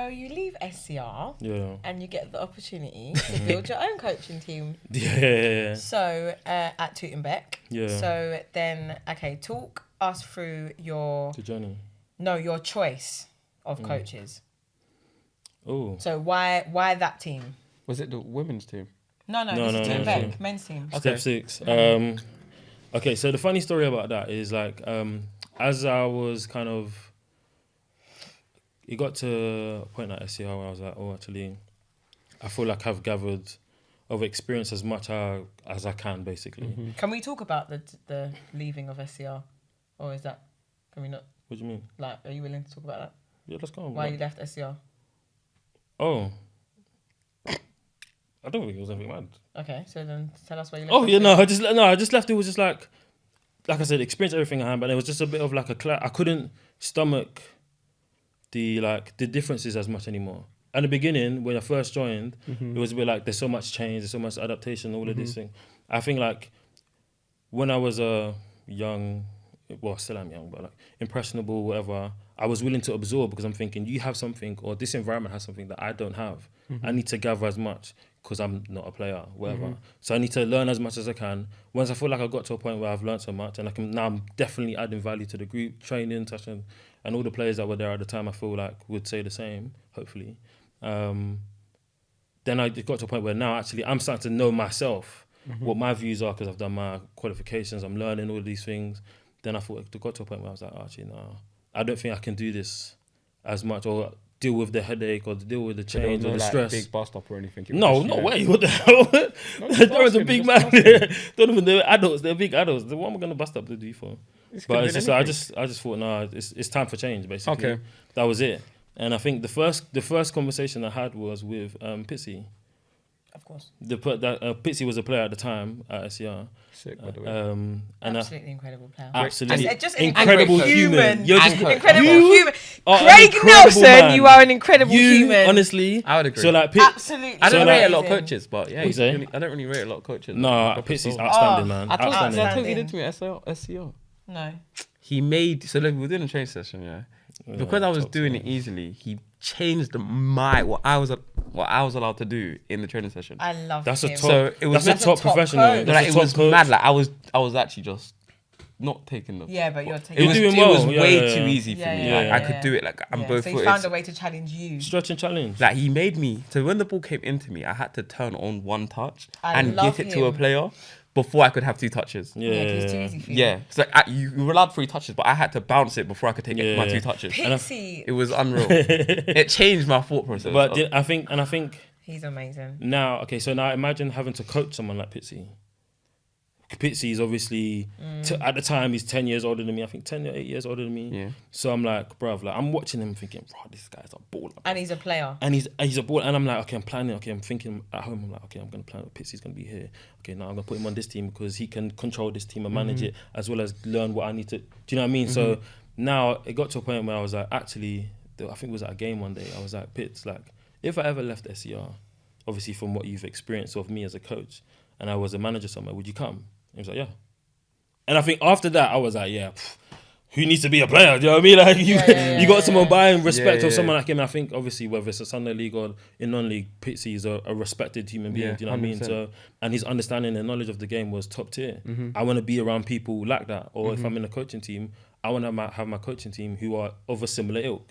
you leave SCR yeah, and you get the opportunity to build your own coaching team. Yeah. So at Tootenbeck. Yeah. So then, okay, talk us through your journey. No, your choice of coaches. Oh. So why that team? Was it the women's team? No, this is Tootenbeck, men's team. Step 6. Okay, so the funny story about that is like as I was kind of, it got to a point at SCR where I was like, oh, actually, I feel like I've gathered of experience as much as I can, basically. Mm-hmm. Can we talk about the leaving of SCR, or is that, can we not? What do you mean? Like, are you willing to talk about that? Yeah, let's go on. Why you left SCR? Oh. I don't think it was anything mad. Okay, so then tell us why you left. Oh yeah, no, I just left. It was just like I said, experience everything I had, but it was just a bit of like I couldn't stomach the differences as much anymore. At the beginning, when I first joined, it was a bit like there's so much change, there's so much adaptation, all of these things. I think like when I was young, well, still am young, but like impressionable, whatever, I was willing to absorb because I'm thinking you have something, or this environment has something that I don't have. I need to gather as much because I'm not a player, whatever. So I need to learn as much as I can. Once I feel like I got to a point where I've learned so much and I'm definitely adding value to the group, training, touching, and all the players that were there at the time, I feel like would say the same, hopefully. Then I got to a point where now actually I'm starting to know myself, what my views are because I've done my qualifications, I'm learning all these things. Then I thought it got to a point where I was like, actually, no, I don't think I can do this as much or deal with the headache or deal with the change or the stress. Big bus stop or anything. No way. What the hell? There was a big man there. Don't even, they're adults. They're big adults. What am I going to bust up the do for? But it's just, I just thought, no, it's time for change, basically. Okay. That was it. And I think the first conversation I had was with Pitsy. Of course. Pitsy was a player at the time at SCR. Sick, by the way. And absolutely incredible player. Absolutely. Just incredible human. You're just incredible human. Craig Nelson, man. you are an incredible human. Honestly. I would agree. So like, absolutely. I don't rate a lot of coaches, but yeah, I don't really rate a lot of coaches. No, Pitsy's outstanding, man. I told outstanding. you did to me at SCR. No. He made, so look, we're doing a training session, yeah. Because I was doing it easily, he changed what I was allowed to do in the training session. I love that's him. That's a top professional. Like, it was mad. Like I was actually just not taking the. Yeah, but you're taking. It was way too easy for me. Yeah, I could do it. Like I'm both. So he found a way to challenge you. Stretch and challenge. Like he made me. So when the ball came into me, I had to turn on one touch and love get it to a player before I could have 2 touches. Yeah, it's too easy for you. Yeah, so you were allowed 3 touches, but I had to bounce it before I could take my 2 touches. Pitsy. It was unreal. It changed my thought process. But I think he's amazing. Now, okay, so now imagine having to coach someone like Pitsy. Pitsy is obviously at the time he's 10 years older than me. I think 10 or 8 years older than me. Yeah. So I'm like, bruv, like I'm watching him thinking, bro, this guy's a baller. And he's a player. And he's a baller. And I'm like, okay, I'm planning. Okay, I'm thinking at home. I'm like, okay, I'm gonna plan. Pitsy's gonna be here. Okay, now I'm gonna put him on this team because he can control this team and manage it as well as learn what I need to. Do you know what I mean? So now it got to a point where I was like, actually, I think it was at a game one day. I was like, Pitts, like, if I ever left SCR, obviously from what you've experienced of me as a coach, and I was a manager somewhere, would you come? He was like, yeah. And I think after that, I was like, yeah, who needs to be a player? Do you know what I mean? Like you got someone buying respect of someone like him. I think obviously whether it's a Sunday league or in non-league, Pitsy is a respected human being. Do you know what I mean? So, and his understanding and knowledge of the game was top tier. I want to be around people like that. Or if I'm in a coaching team, I want to have my coaching team who are of a similar ilk.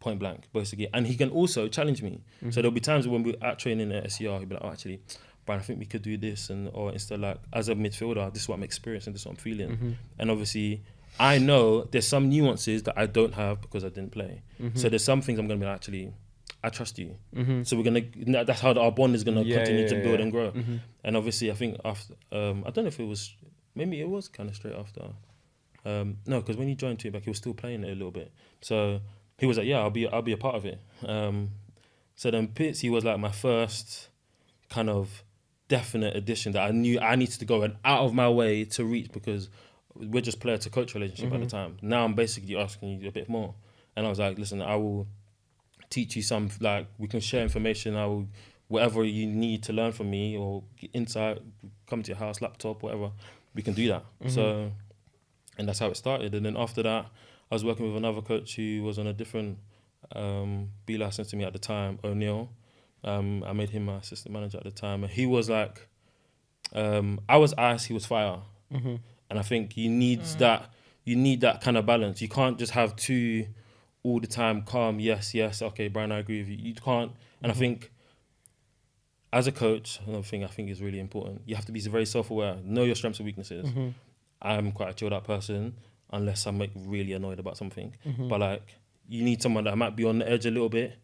Point blank, basically. And he can also challenge me. So there'll be times when we're at training at SCR, he'll be like, oh, actually, Bryan, I think we could do this, or instead, like, as a midfielder, this is what I'm experiencing, this is what I'm feeling. And obviously, I know there's some nuances that I don't have because I didn't play. So there's some things I'm going to be like, actually, I trust you. So we're going to, that's how our bond is going to continue to build and grow. And obviously, I think after, I don't know if it was, maybe it was kind of straight after. No, because when he joined Tootenbeck, he was still playing it a little bit. So he was like, yeah, I'll be a part of it. So then Pitts, he was like my first kind of definite addition that I knew I needed to go and out of my way to reach because we're just player to coach relationship at the time. Now I'm basically asking you a bit more. And I was like, listen, I will teach you some, like, we can share information. I will, whatever you need to learn from me or insight, come to your house, laptop, whatever, we can do that. So, and that's how it started. And then after that, I was working with another coach who was on a different B license to me at the time, O'Neill. I made him my assistant manager at the time, and he was like, I was ice, he was fire, and I think you need that kind of balance. You can't just have two all the time calm. Yes, okay, Bryan, I agree with you. You can't, and I think as a coach, another thing I think is really important. You have to be very self-aware, know your strengths and weaknesses. I'm quite a chilled out person unless I'm like really annoyed about something, but like you need someone that might be on the edge a little bit.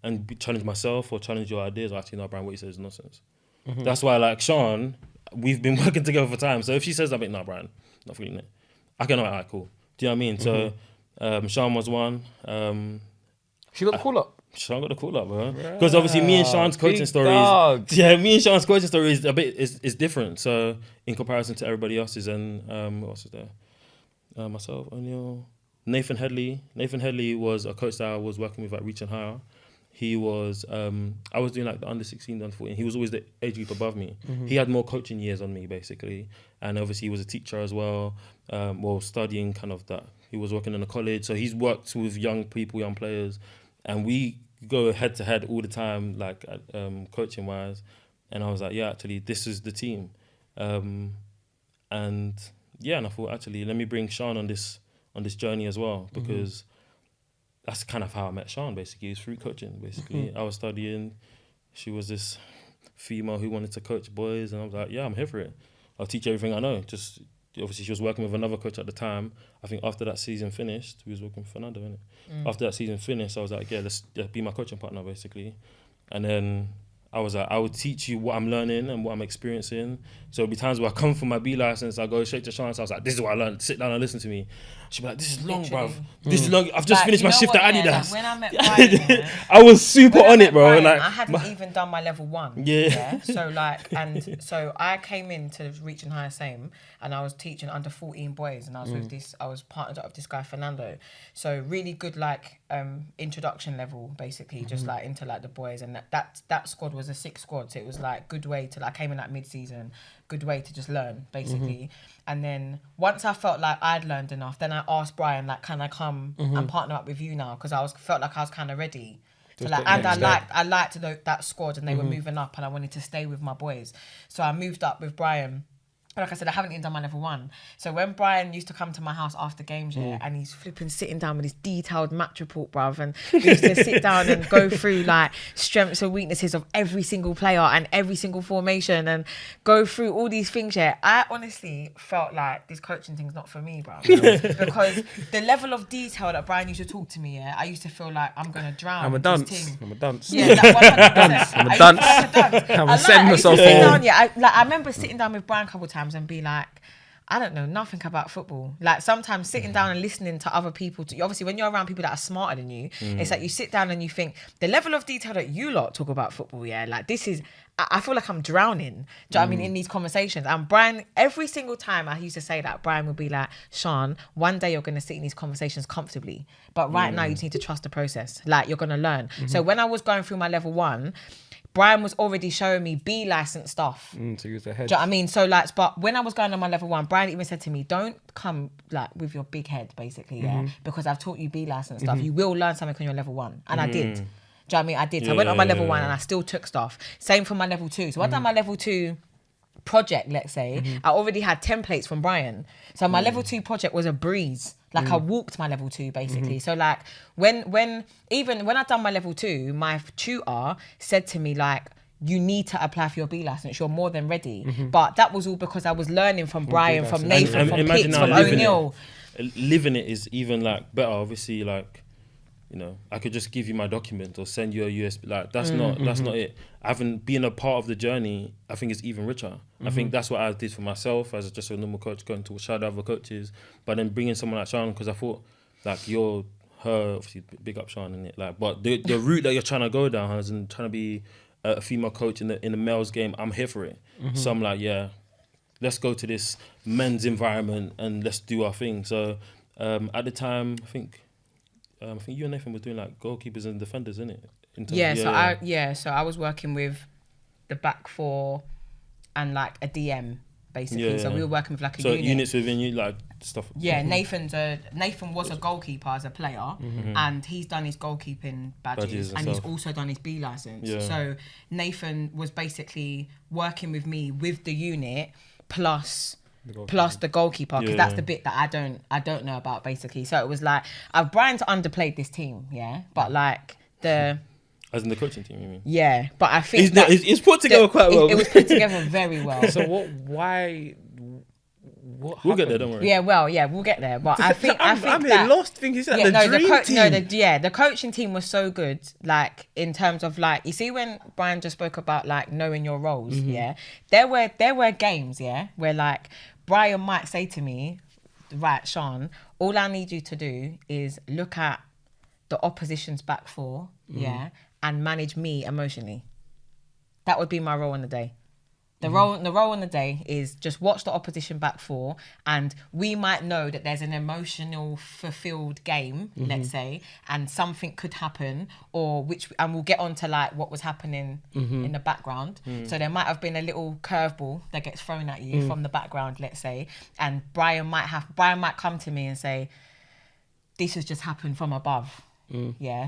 And challenge myself or challenge your ideas. Actually, no, Bryan, what you say is nonsense. That's why, like, Sian, we've been working together for time. So if she says something, no, Bryan, not feeling it. I can know, all right, cool. Do you know what I mean? So Sian was one. She got the call up. Sian got the call up, bro. Because obviously me and Sian's coaching stories, is a bit is different. So in comparison to everybody else's, and what else is there? Myself, O'Neill, Nathan Headley. Nathan Headley was a coach that I was working with at Reach and Higher. He was, I was doing like the under 16, under 14. He was always the age group above me. He had more coaching years on me, basically. And obviously he was a teacher as well, studying kind of that. He was working in a college. So he's worked with young people, young players. And we go head to head all the time, like coaching wise. And I was like, yeah, actually, this is the team. And I thought, actually, let me bring Sian on this journey as well, because that's kind of how I met Sian, basically. It was through coaching, basically. I was studying. She was this female who wanted to coach boys, and I was like, yeah, I'm here for it. I'll teach you everything I know. Just obviously, she was working with another coach at the time. I think after that season finished, we was working with Fernando, innit? After that season finished, I was like, yeah, let's be my coaching partner, basically. And then I was like, I would teach you what I'm learning and what I'm experiencing. So there'll be times where I come from my B license, I go straight to Sian. So I was like, this is what I learned. Sit down and listen to me. She'd be like, this is long, bruv. This is long. I've just finished my shift at Adidas. Like when I met Bryan, I was super on it, bro. Bryan, like I hadn't even done my level 1. Yeah. So like, so I came into Reach and Higher same, and I was teaching under 14 boys, and I was with this. I was partnered up with this guy Fernando. So really good, like introduction level, basically, just like into like the boys, and that squad was a 6 squad. So it was like good way to, like, I came in like mid-season, good way to just learn, basically. And then once I felt like I'd learned enough, then I asked Bryan, like, can I come and partner up with you now? Because felt like I was kind of ready. So like, and I liked that squad, and they were moving up, and I wanted to stay with my boys. So I moved up with Bryan. Like I said, I haven't even done my level 1. So when Bryan used to come to my house after games, and he's flipping sitting down with his detailed match report, bruv, and we used to sit down and go through like strengths and weaknesses of every single player and every single formation, and go through all these things. I honestly felt like this coaching thing's not for me, bruv, because the level of detail that Bryan used to talk to me, I used to feel like I'm gonna drown. I'm a dunce. Yeah, like 100%. I'm a dunce. I'm a send myself on. I remember sitting down with Bryan a couple of times and be like, I don't know nothing about football. Like sometimes sitting down and listening to other people, obviously when you're around people that are smarter than you, it's like you sit down and you think the level of detail that you lot talk about football, like this is, I feel like I'm drowning. Do you know what I mean, in these conversations? And Bryan, every single time I used to say that, Bryan would be like, Sian, one day you're going to sit in these conversations comfortably, but right now you just need to trust the process. Like you're going to learn. So when I was going through my level 1, Bryan was already showing me B license stuff. So you was ahead. Do you know what I mean? So like, but when I was going on my level 1, Bryan even said to me, don't come like with your big head, basically, because I've taught you B license stuff. You will learn something on your level 1. And I did. Do you know what I mean? I did. So I went on my level 1 and I still took stuff. Same for my level 2. So I done my level 2 project, let's say. I already had templates from Bryan. So my level 2 project was a breeze. Like I walked my level 2 basically. So like when I done my level 2, my tutor said to me like, you need to apply for your B license. You're more than ready. But that was all because I was learning from Bryan, from Nathan, from Pitts, from O'Neill. Living it is even like better. Obviously, like, you know, I could just give you my document or send you a USB. Like that's not it. Having been a part of the journey, I think it's even richer. I think that's what I did for myself as just a normal coach, going to shadow other coaches, but then bringing someone like Sian, because I thought like you're her, obviously big up Sian in it. Like, but the route that you're trying to go down as in trying to be a female coach in the males game, I'm here for it. So I'm like, yeah, let's go to this men's environment and let's do our thing. So at the time, I think you and Nathan were doing like goalkeepers and defenders, innit? So I was working with the back 4 and like a DM basically. So we were working with like a unit. So units within you, like stuff. Yeah, Nathan was a goalkeeper as a player, and he's done his goalkeeping badges and he's also done his B license. Yeah. So Nathan was basically working with me with the unit plus the goalkeeper, because that's the bit that I don't know about basically. So it was like Bryan's underplayed this team, but like the. As in the coaching team, you mean? Yeah, but I think it's put together quite well. It was put together very well. So why? What we'll get there, don't worry. Yeah, we'll get there. But I think I'm lost thinking it's like the dream team. The coaching team was so good, like in terms of like, you see when Bryan just spoke about like knowing your roles, there were games, where like Bryan might say to me, right, Sian, all I need you to do is look at the opposition's back four, and manage me emotionally. That would be my role on the day. The role on the day is just watch the opposition back four, and we might know that there's an emotional fulfilled game, let's say, and something could happen, and we'll get on to like what was happening in the background. So there might have been a little curveball that gets thrown at you from the background, let's say, and Bryan might come to me and say, this has just happened from above.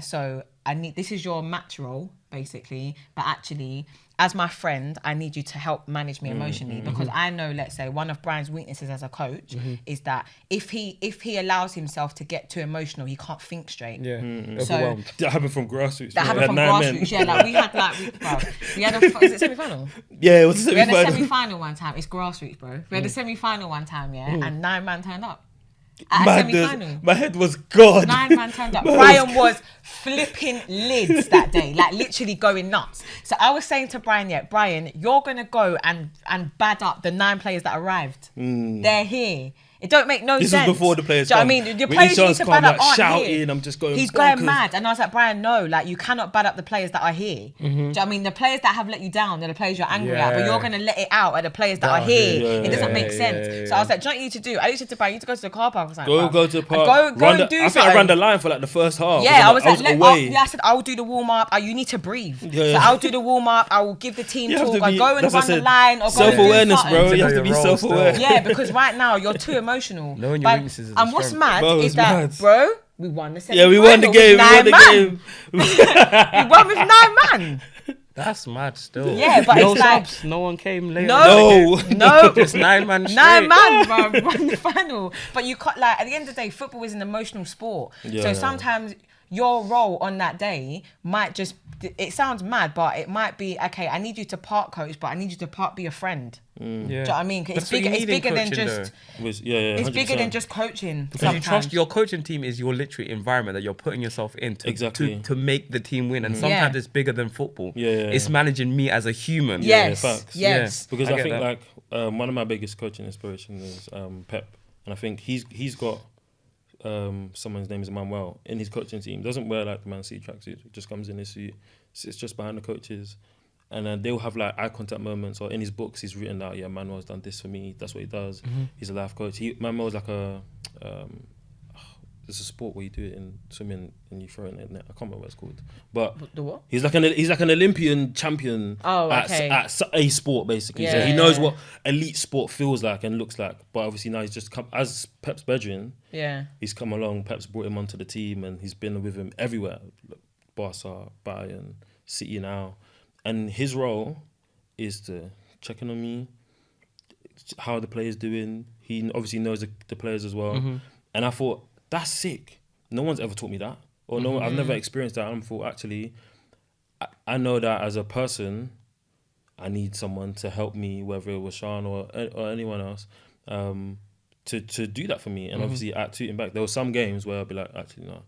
So this is your match role basically, but actually as my friend I need you to help manage me emotionally, because I know, let's say, one of Bryan's weaknesses as a coach is that if he allows himself to get too emotional, he can't think straight. So that happened from Grassroots. Like we had is it semi-final? Yeah, it was a semi-final. We had a semi-final one time. It's Grassroots, bro. We had a semi-final one time, and 9 man turned up. My head was gone. 9 man turned up. Bryan was flipping lids that day, like literally going nuts. So I was saying to Bryan, Bryan, you're gonna go and bad up the 9 players that arrived. They're here. It don't make no sense. This was before the players. Do you know what I mean? The players you need to bad up aren't shouting, here. I'm just going. He's going mad, and I was like, Bryan, no, like you cannot bad up the players that are here. Do you know what I mean? The players that have let you down, they're the players you're angry at, but you're gonna let it out at the players that are here. It doesn't make sense. So I was like, do you know what you need to do? I used to Bryan, you need to go to the car park. I was like, go to the park. Go and do something. I think I ran the line for like the first half. Yeah, I was like, I said, I'll do the warm up. You need to breathe. So I'll do the warm up. I will give the team talk. I go and run the line or go and do self-awareness, bro. You have to be self-aware. Yeah, because right now you're too emotional. And what's mad is that, bro, we won the semi-final. Yeah, we won the game. We won with 9 man. That's mad still. Yeah, but no it's like subs, no one came later. No. Just 9 man straight. 9 man, bro, we won the final. But you can't, like, at the end of the day, football is an emotional sport. So sometimes your role on that day might just, it sounds mad, but it might be, okay, I need you to part coach, but I need you to part be a friend. Do you know what I mean? It's bigger than just it's bigger than just coaching. Because you trust your coaching team is your literary environment that you're putting yourself in to make the team win. And sometimes it's bigger than football. It's managing me as a human. Yes. Because I think like one of my biggest coaching inspirations is Pep. And I think he's got someone's name is Manuel in his coaching team. Doesn't wear like the Man City tracksuit. Just comes in his suit, sits just behind the coaches, and then they'll have like eye contact moments. Or in his books, he's written out, Manuel's done this for me. That's what he does. He's a life coach. Manuel's like there's a sport where you do it in swimming and you throw it in the net. I can't remember what it's called. But the what? He's like an Olympian champion at a sport basically. So he knows what elite sport feels like and looks like. But obviously now he's just come as Pep's brethren. He's come along. Pep's brought him onto the team and he's been with him everywhere. Barca, Bayern, City now. And his role is to check in on me, how the players doing. He obviously knows the players as well. And I thought, that's sick. No one's ever taught me that. Or no, I've never experienced that. And I thought, actually, I know that as a person, I need someone to help me, whether it was Sian or anyone else, to do that for me. And obviously, at Tooting Back, there were some games where I'd be like, actually, no,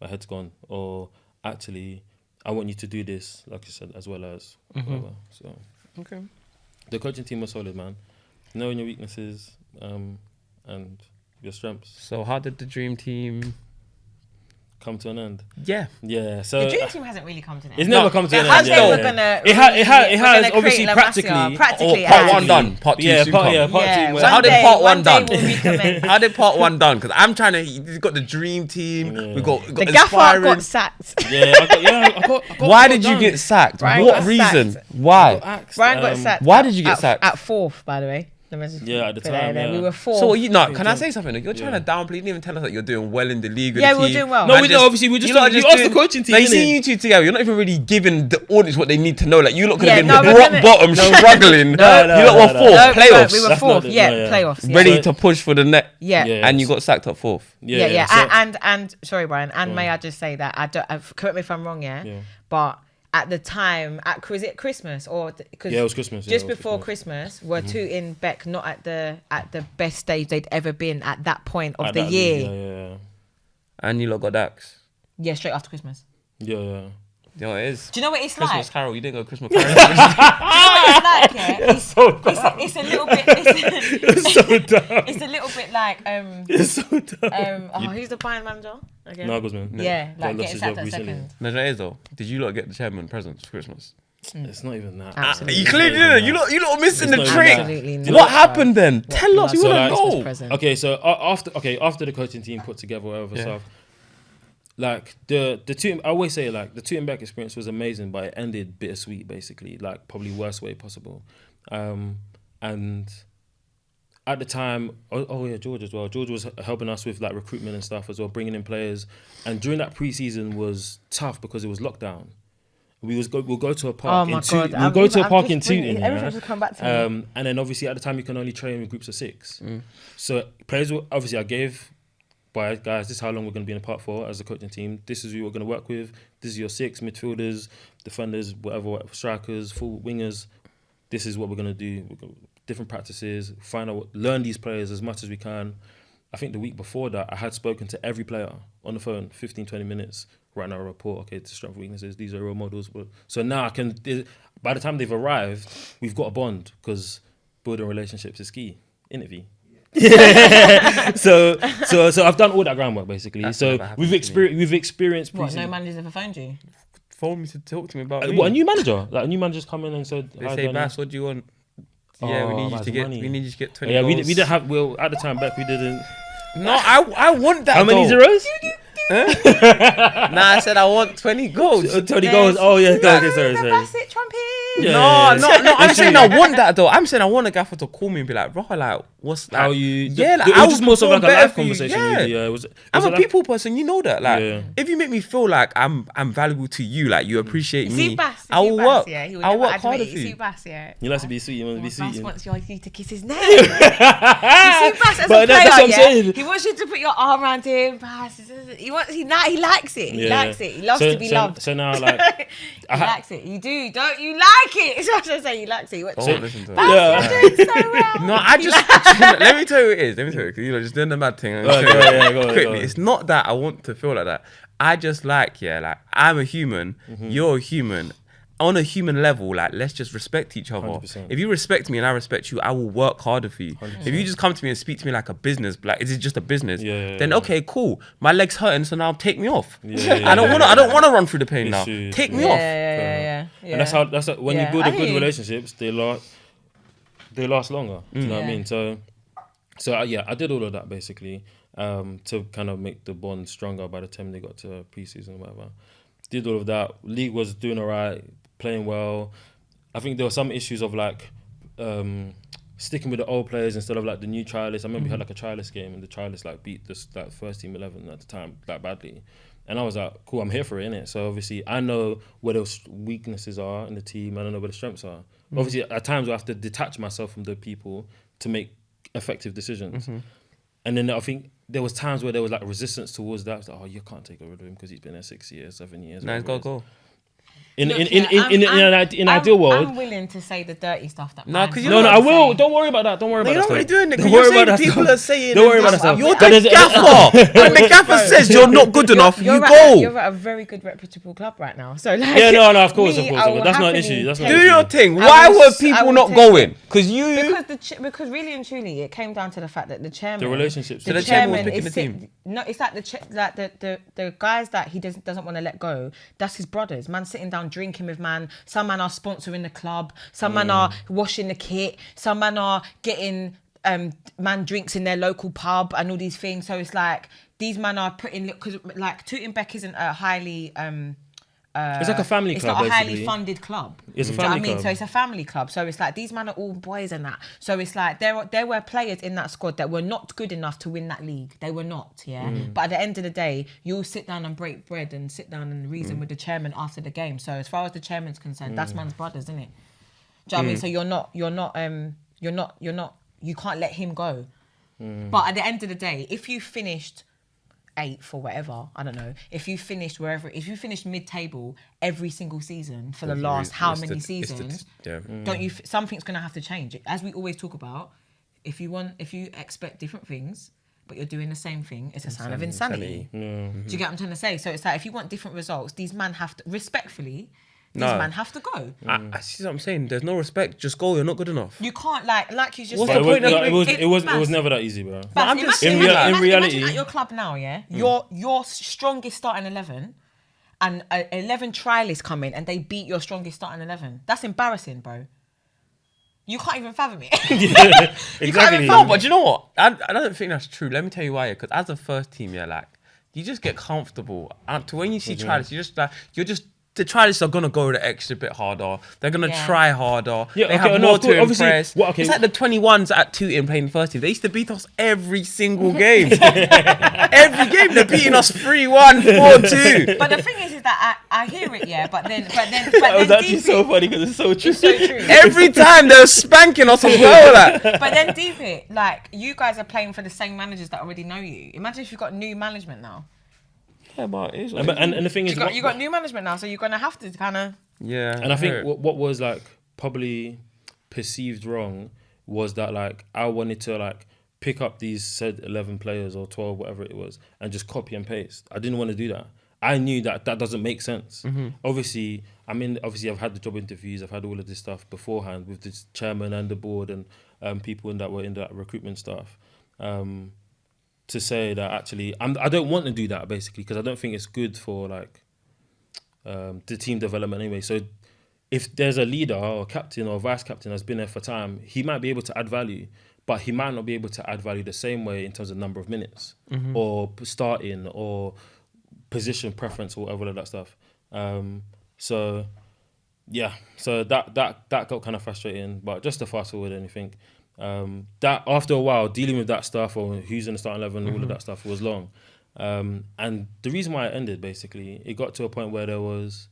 my head's gone. Or actually, I want you to do this, like you said, as well as whatever. So, the coaching team was solid, man. Knowing your weaknesses and your strengths. So how did the dream team come to an end? Yeah. So the dream team hasn't really come to an end. It's never come to an end. It has obviously practically. Part 1 done. Part 2 soon come. Part 2. So how did part 1 done? How did part 1 done? Because I'm trying to. You've got the dream team. We got the gaffer got sacked. I got. Why did you get sacked? What reason? Why? Bryan got sacked. Why did you get sacked? At 4th, by the way. Yeah, at the time, yeah. We were 4th. So can I say something? You're trying to downplay. You didn't even tell us that you're doing well in the league. Yeah, we're doing well. No, we obviously we just you asked the coaching team. Like, you see you two together. You're not even really giving the audience what they need to know. Like, you lot could have been rock bottom, struggling. You lot were 4th, playoffs. We were 4th, playoffs. Ready to push for the net. Yeah, and you got sacked at 4th. Yeah. And sorry, Brian. And may I just say that correct me if I'm wrong, but. At the time, was it Christmas or it was Christmas. Just before Christmas, were Tooting Beck not at the best stage they'd ever been at that point of the year? Yeah. And you lot got Dax. Yeah, straight after Christmas. Yeah. You know what it is? Do you know what it's Christmas like? Carol. You didn't go Christmas Carol. Do you know what it's like? It's a little bit. It's so dumb. It's a little bit like. It's so dumb. Who's the Bayern manager? Again? Nagelsmann. Yeah, like getting sacked at second. No, it is though. Did you lot get the chairman presents for Christmas? It's not even that. Absolutely. You clearly didn't. You lot missing the trick. Absolutely not. What happened then? Tell us. You want to know. Okay, so after the coaching team put together whatever stuff, like the Tooting, I always say like the Tooting Beck experience was amazing, but it ended bittersweet basically, like probably worst way possible, and. At the time, George as well. George was helping us with like recruitment and stuff as well, bringing in players. And during that pre-season was tough because it was lockdown. We'll go to a park. We'll go to a park in Tooting. Everything just come back to me. And then obviously at the time you can only train with groups of 6. So players obviously I gave, guys, this is how long we're going to be in the park for as a coaching team. This is who we're going to work with. This is your 6 midfielders, defenders, whatever, strikers, full wingers. This is what we're going to do. Different practices, learn these players as much as we can. I think the week before that, I had spoken to every player on the phone, 15, 20 minutes, writing out a report. Okay, the strengths, weaknesses, these are role models. So now by the time they've arrived, we've got a bond because building relationships is key. Interview. So I've done all that groundwork basically. We've experienced. What? No managers ever phoned you? Phoned me to talk to me about what, a new manager? Like a new manager's come in and said, they say, Bass, what do you want? Yeah, we need you to get 20 yeah, goals. we didn't have. Well, at the time back, we didn't. No, I want that. How many zeros? Nah, I said I want 20 goals. 20 goals. Oh yeah, okay, sorry. Bassett trumpet. Yeah, no. I'm saying I want that though. I'm saying I want a gaffer to call me and be like, bro, like, what's like? How you? Yeah, like, it was just more so like a live conversation. Yeah, I'm a people person. You know that. Like, if you make me feel like I'm valuable to you, like you appreciate me, I will work. I'll work harder for you. You like to be sweet. You want to be sweet. Bass wants you to kiss his neck. You see Bass as a player, that's what I'm saying. He wants you to put your arm around him. Bass, he likes it. He likes it. He loves to be loved. So now, like, he likes it. You do, don't you like it? That's what I'm saying. He likes it. Listen to Bass, you're doing so well. No, I just let me tell you what it is. Because you know, just doing the mad thing. Quickly, it's not that I want to feel like that. I just like I'm a human. You're a human. On a human level, like, let's just respect each other. 100%. If you respect me and I respect you, I will work harder for you. 100%. If you just come to me and speak to me like a business, like, is it just a business? Then okay, cool. My leg's hurting, so now take me off. I don't want to run through the pain now. Take me off. Yeah. And that's how when you build good relationships, they last longer. Do you know what I mean? So I did all of that basically to kind of make the bond stronger by the time they got to pre-season or whatever. Did all of that. League was doing all right, playing well. I think there were some issues of like sticking with the old players instead of like the new trialists. I remember we had like a trialist game and the trialists like beat this like first team 11 at the time like badly. And I was like, cool, I'm here for it, innit? So obviously I know where those weaknesses are in the team. I don't know where the strengths are. Obviously at times I have to detach myself from the people to make effective decisions. And then I think there was times where there was like resistance towards that. It's like, oh, you can't take rid of him because he's been there 6 years, 7 years. Nah, he's got to go. In an ideal world, I'm willing to say the dirty stuff that. No, I will. Don't worry about that. Don't worry about that. You're not really doing it. Don't worry about that. People are saying. Don't worry about that stuff. You're the gaffer. When the gaffer says you're not good enough, you go. You're at a very good reputable club right now. So like. Yeah, no, of course. That's not an issue. Do your thing. Why were people not going? Because really and truly, it came down to the fact that the chairman. The relationships. The chairman was picking the team. No, it's like the guys that he doesn't want to let go. That's his brothers. Man sitting down drinking with man. Some men are sponsoring the club. Some men are washing the kit. Some men are getting man drinks in their local pub and all these things. So it's like these men are putting, because like Tooting Beck isn't a highly it's like a family club. It's not a basically. highly funded club. It's a family club. So it's a family club. So it's like these men are all boys and that. So it's like there were players in that squad that were not good enough to win that league. They were not, yeah. But at the end of the day, you'll sit down and break bread and sit down and reason with the chairman after the game. So as far as the chairman's concerned, that's man's brothers, isn't it? Do you know what I mean? So you can't let him go. But at the end of the day, if you finished 8th or whatever, I don't know. If you finished mid-table every single season for the last how many seasons, don't you? Something's gonna have to change. As we always talk about, if you expect different things, but you're doing the same thing, it's a sign of insanity. Do you get what I'm trying to say? So it's like if you want different results, these men have to respectfully. These men have to go. I see what I'm saying. There's no respect. Just go. You're not good enough. You can't like you just. What's the point of it was never that easy, bro. But I'm just in reality, imagine at your club now, yeah, your strongest starting 11, and 11 trialists come in and they beat your strongest starting 11. That's embarrassing, bro. You can't even fathom it. Exactly. No, but you know what? I don't think that's true. Let me tell you why. Because as a first team, you just get comfortable. And to when you see trialists, the trialists are going to go the extra bit harder. They're going to try harder. Yeah, they have more to impress. It's like the 21s at Tooting playing first team. They used to beat us every single game. Every game they're beating us 3-1, 4-2. But the thing is that I hear it, yeah. But then that was actually so funny because it's so true. It's so true. Every time they're spanking us as well. But then deep it, like you guys are playing for the same managers that already know you. Imagine if you've got new management now. Yeah, but it is. And the thing is, you got new management now, so you're gonna have to kind of. Yeah. And I think what was like probably perceived wrong was that like I wanted to like pick up these said 11 players or 12, whatever it was, and just copy and paste. I didn't want to do that. I knew that doesn't make sense. Obviously, I've had the job interviews, I've had all of this stuff beforehand with the chairman and the board and people that were in that recruitment staff. To say that actually, I don't want to do that basically because I don't think it's good for like the team development anyway. So if there's a leader or captain or vice captain that's been there for time, he might be able to add value, but he might not be able to add value the same way in terms of number of minutes or starting or position preference or whatever that stuff. So that got kind of frustrating. But just to fast forward anything. That after a while dealing with that stuff or who's in the starting 11 all of that stuff was long, and the reason why it ended basically, it got to a point where there was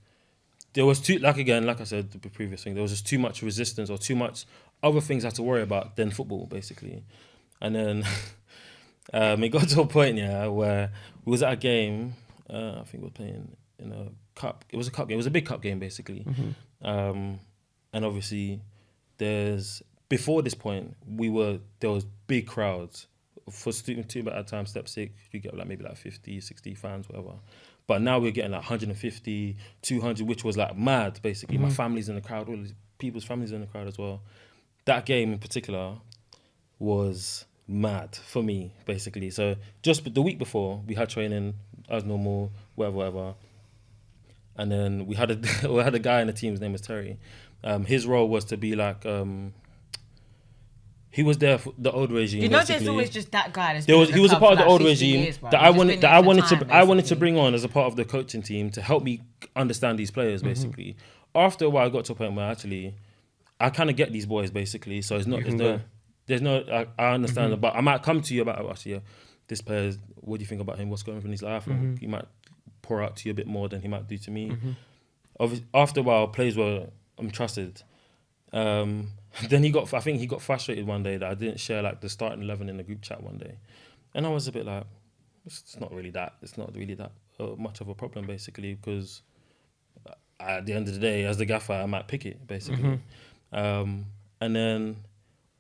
too, like I said the previous thing, there was just too much resistance or too much other things I had to worry about than football basically. And then it got to a point where we was at a game, I think we were playing in a cup, it was a cup game, it was a big cup game basically, and obviously before this point, there was big crowds. For student team at that time, step 6, you get like maybe like 50, 60 fans, whatever. But now we're getting like 150, 200, which was like mad, basically. My family's in the crowd, all these people's families in the crowd as well. That game in particular was mad for me, basically. So just the week before, we had training as normal, whatever. And then we had a guy in the team, his name was Terry. His role was to be like... he was there for the old regime. You know, basically. There's always just that guy. He was a part of the old regime that I wanted to bring on as a part of the coaching team to help me understand these players. Basically, after a while, I got to a point where actually I kind of get these boys. Basically, so it's not. I understand it, but I might come to you about actually this player. What do you think about him? What's going on in his life? And he might pour out to you a bit more than he might do to me. After a while, players were trusted. Then he got frustrated one day that I didn't share like the starting 11 in the group chat one day, and I was a bit like, it's not really that much of a problem basically, because at the end of the day, as the gaffer, I might pick it basically. And then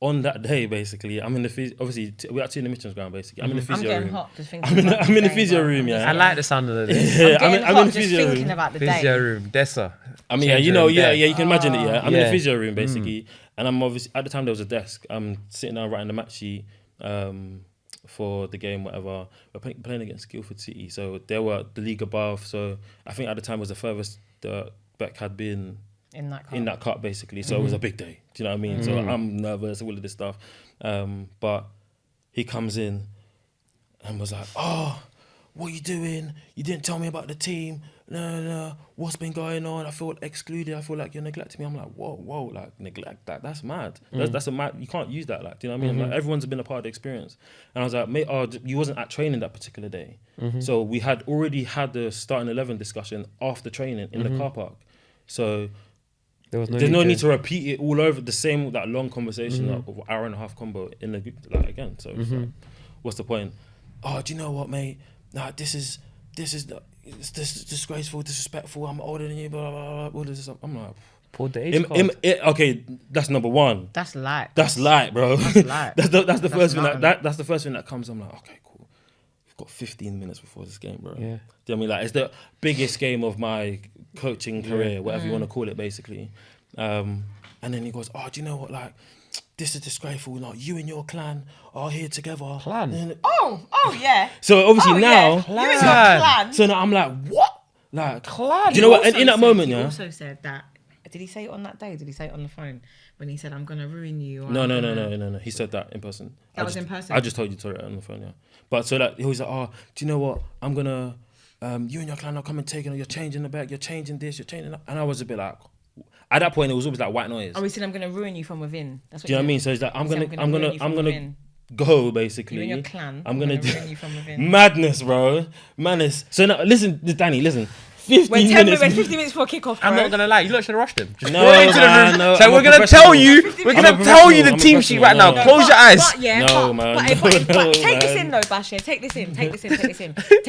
on that day, basically, I'm in the obviously we're actually in the Mitchell's ground basically. I'm in the physio room. I'm getting hot just thinking. I'm in the physio room. Yeah, I like the sound of this. I'm in the physio room. About the physio room, Dessa. I mean, you can imagine it. Yeah, I'm in the physio room basically. And I'm obviously, at the time there was a desk. I'm sitting down writing the match sheet for the game, whatever. We're playing against Guildford City, so they were the league above. So I think at the time was the furthest the Beck had been in that cup basically. So it was a big day. Do you know what I mean? So I'm nervous, all of this stuff. But he comes in and was like, "Oh, what are you doing? You didn't tell me about the team. no, what's been going on? I feel excluded. I feel like you're neglecting me. I'm like, whoa, like neglect that. That's mad. That's a mad. You can't use that. Like, do you know what I mean? Like, everyone's been a part of the experience. And I was like, mate, you wasn't at training that particular day. So we had already had the starting 11 discussion after training in the car park. So there's no need to repeat it all over the same that long conversation of hour and a half combo in the group like again. So it's like, what's the point? Oh, do you know what, mate? Nah, this is disgraceful, disrespectful. I'm older than you. Blah blah blah. All this stuff. I'm like, pull the age card. Okay, that's number one. That's light. That's light, bro. That's light. that's the first thing that's the first thing that comes. I'm like, okay, cool. We've got 15 minutes before this game, bro. Yeah. Do you know what I mean? Like, it's the biggest game of my coaching career, whatever you want to call it, basically. And then he goes, oh, do you know what? Like, this is disgraceful. Like, you and your clan are here together. Clan? Oh, yeah. So obviously now, you and your clan. So now I'm like, what? Like, clan. Do you know what? In that moment, He also said that. Did he say it on that day? Did he say it on the phone when he said, "I'm gonna ruin you"? No. He said that in person. That was in person. I just told you to it on the phone, yeah. But so that he was like, oh, do you know what? I'm gonna, you and your clan are coming taking. You're changing the back. You're changing this. You're changing that. And I was a bit like. At that point, it was always like white noise. Oh, he said, "I'm gonna ruin you from within." That's what. Do you know what I mean? So it's like I'm gonna go basically. You and your clan. I'm gonna ruin you from within. Madness, bro. Madness. So now listen, Danny. Listen. 15 minutes. 15 minutes before kickoff. I'm not gonna lie. You lot should have rushed him. Just go into the room. No, so we're gonna tell you. We're gonna tell you the team sheet right now. Close your eyes. But take this in though, Bash. Take this in. Take